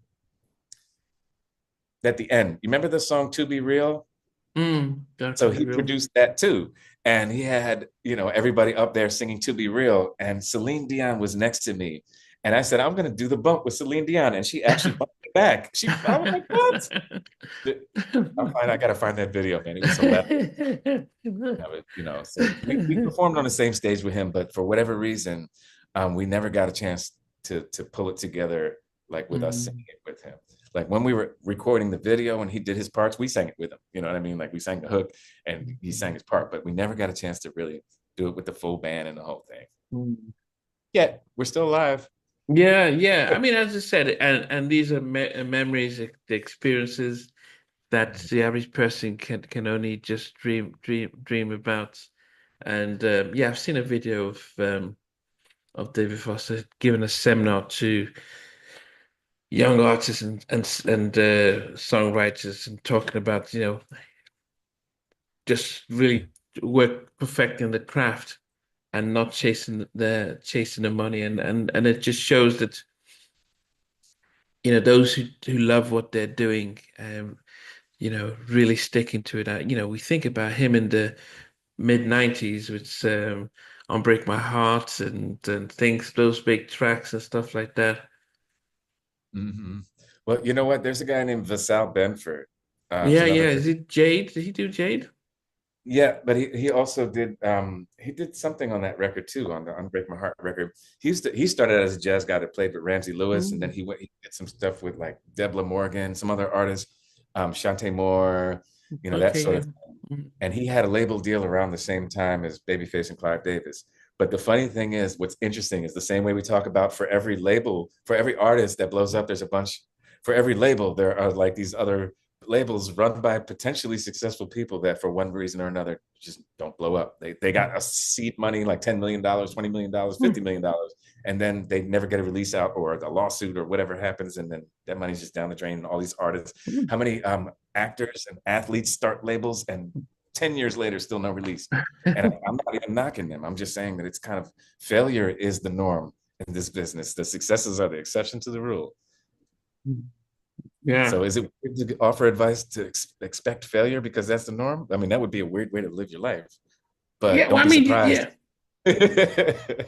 at the end, you remember the song To Be Real? Mm. That So could be he real. produced that too. And he had, everybody up there singing To Be Real. And Celine Dion was next to me. And I said, I'm going to do the bump with Celine Dion. And she actually bumped it back. I was like, what? I got to find that video, man. It was hilarious. So we performed on the same stage with him, but for whatever reason, we never got a chance to pull it together like with us singing Mm. it with him. Like when we were recording the video and he did his parts, we sang it with him. You know what I mean? Like we sang the hook and he sang his part, but we never got a chance to really do it with the full band and the whole thing. Mm. Yet we're still alive. Yeah, yeah. I mean, as I said, and these are memories, the experiences that the average person can only just dream about. And yeah, I've seen a video of David Foster giving a seminar to young artists and songwriters and talking about just really work perfecting the craft and not chasing the money and it just shows that those who love what they're doing really sticking to it. We think about him in the mid 90s with Unbreak My Heart and things, those big tracks and stuff like that. Mm-hmm. Well, you know what? There's a guy named Vasal Benford. It's Yeah, another. yeah. Is it Jade? Did he do Jade? Yeah, but he also did something on that record too, on the Unbreak My Heart record. He started as a jazz guy that played with Ramsey Lewis, and then Mm. he did some stuff with like Debla Morgan, some other artists, Shantae Moore, that Okay, sort yeah. of. Mm. And he had a label deal around the same time as Babyface and Clive Davis. But the funny thing is, what's interesting is the same way we talk about for every label, for every artist that blows up, there's a bunch. For every label, there are like these other labels run by potentially successful people that for one reason or another just don't blow up. They got a seed money like $10 million, $20 million, $50 million, and then they never get a release out or a lawsuit or whatever happens, and then that money's just down the drain. And all these artists, Mm. how many actors and athletes start labels and 10 years later still no release? And I'm not even knocking them. I'm just saying that it's kind of failure is the norm in this business. The successes are the exception to the rule. Yeah. So is it weird to offer advice to expect failure because that's the norm? I mean, that would be a weird way to live your life, but Yeah. Well, don't I be mean, surprised. yeah.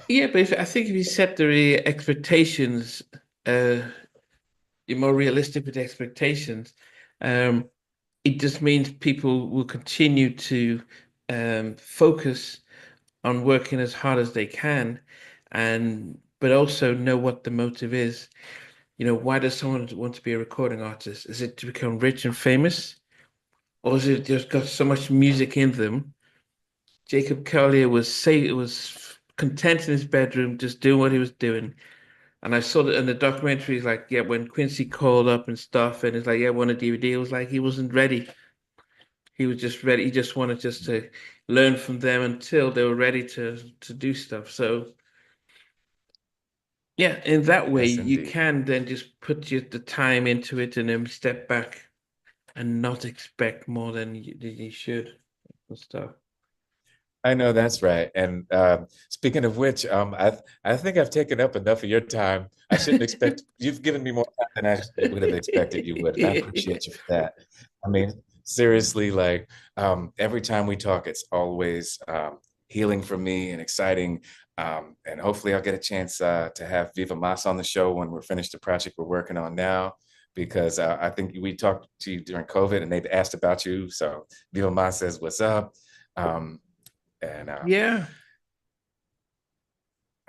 Yeah, but I think if you set the expectations, uh, you're more realistic with the expectations. Um, it just means people will continue to focus on working as hard as they can, and but also know what the motive is. Why does someone want to be a recording artist? Is it to become rich and famous, or is it just got so much music in them? Jacob Collier was content in his bedroom, just doing what he was doing. And I saw that in the documentary, like, yeah, when Quincy called up and stuff, and it's like, yeah, I want a DVD. It was like he wasn't ready. He was just ready. He just wanted just to learn from them until they were ready to do stuff. So yeah, in that way, Yes, you indeed. can then just put the time into it and then step back and not expect more than you should and stuff. I know that's right. And speaking of which, I think I've taken up enough of your time. I shouldn't expect you've given me more time than I would have expected you would, and I appreciate you for that. I mean, seriously, like every time we talk, it's always healing for me and exciting. And hopefully, I'll get a chance to have Viva Mas on the show when we're finished the project we're working on now. Because I think we talked to you during COVID and they've asked about you. So Viva Mas says, "What's up?" Um, and Yeah.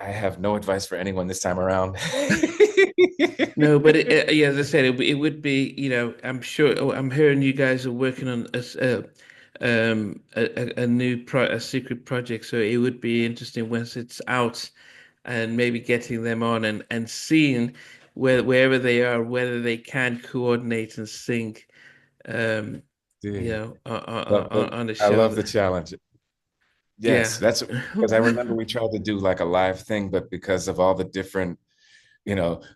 I have no advice for anyone this time around. No, but yeah, as I said, it would be, I'm sure. Oh, I'm hearing you guys are working on a new a secret project, so it would be interesting once it's out, and maybe getting them on and seeing wherever they are, whether they can coordinate and sync, um, Dude, on the I love show. the challenge. Yes, Yeah. that's because I remember we tried to do like a live thing, but because of all the different,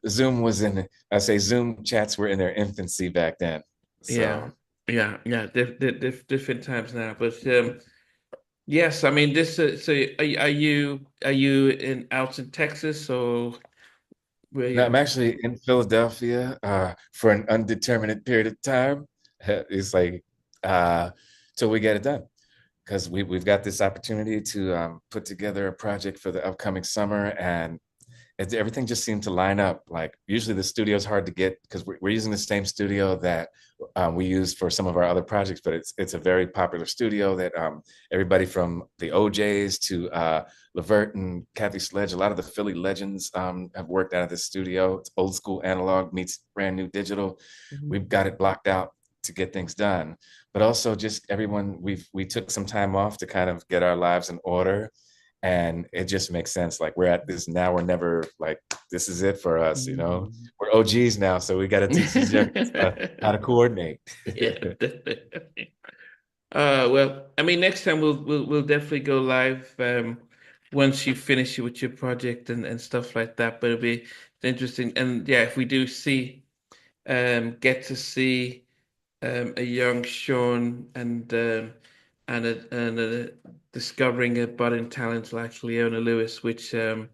Zoom was in, I say Zoom chats were in their infancy back then. Yeah, So yeah. Different times now, but yes, I mean this. So are you in out in Texas or where now you? I'm actually in Philadelphia for an undetermined period of time. It's like till we get it done. Because we've got this opportunity to put together a project for the upcoming summer, and everything just seemed to line up. Like usually the studio is hard to get because we're using the same studio that we use for some of our other projects, but it's a very popular studio that everybody from the OJs to Levert and Kathy Sledge, a lot of the Philly legends have worked out of this studio. It's old school analog meets brand new digital. Mhm. We've got it blocked out to get things done, but also just everyone we took some time off to kind of get our lives in order, and it just makes sense. Like we're at this now, we're never like this is it for us, Mhm. we're OGs now, so we got to teach these young kids how to coordinate. Yeah, definitely. Well, I mean, next time we'll definitely go live once you finish with your project and stuff like that. But it'll be interesting, and yeah, if we do get to see a young Shawn and discovering a budding talent like Leona Lewis, which it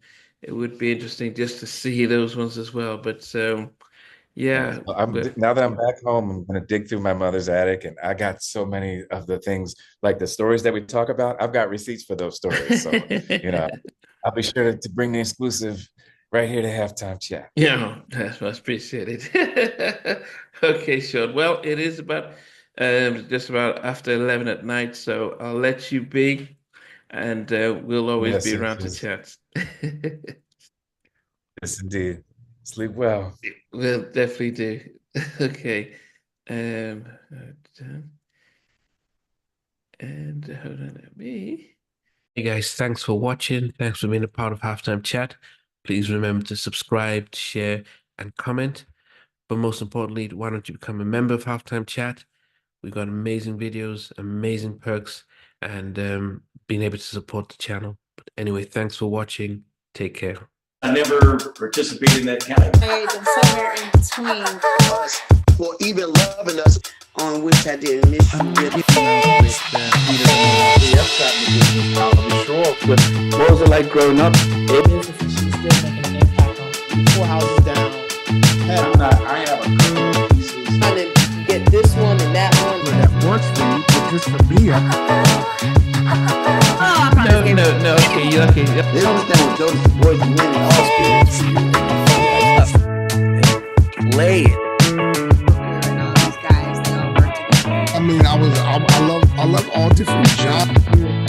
would be interesting just to see those ones as well. But Yes. yeah, Well, now that I'm back home, I'm gonna dig through my mother's attic, and I got so many of the things, like the stories that we talk about. I've got receipts for those stories, so you know, I'll be sure to bring the exclusive right here to halftime chat. yeah, that's much appreciated. Okay, Sean. Well, it is about just about after 11 at night, so I'll let you be, and we'll always Yes, be it around to is. chat. Yes, indeed. Sleep well. We'll definitely do. Okay. Um, and hold on at me. Hey guys, thanks for watching. Thanks for being a part of Halftime Chat. Please remember to subscribe, share, and comment. But most importantly, why don't you become a member of Halftime Chat? We've got amazing videos, amazing perks, and being able to support the channel. But anyway, thanks for watching. Take care. I never participated in that kind. And somewhere in between us, or even loving us, on which I didn't miss you really. What was it like growing up? She's still making an impact on 4 houses down. I have a couple of pieces just for me. No. Okay, you okay? They don't understand what Jonas' voice meant at all. Play it. And all these guys, they all work together. I mean, I love all different genres.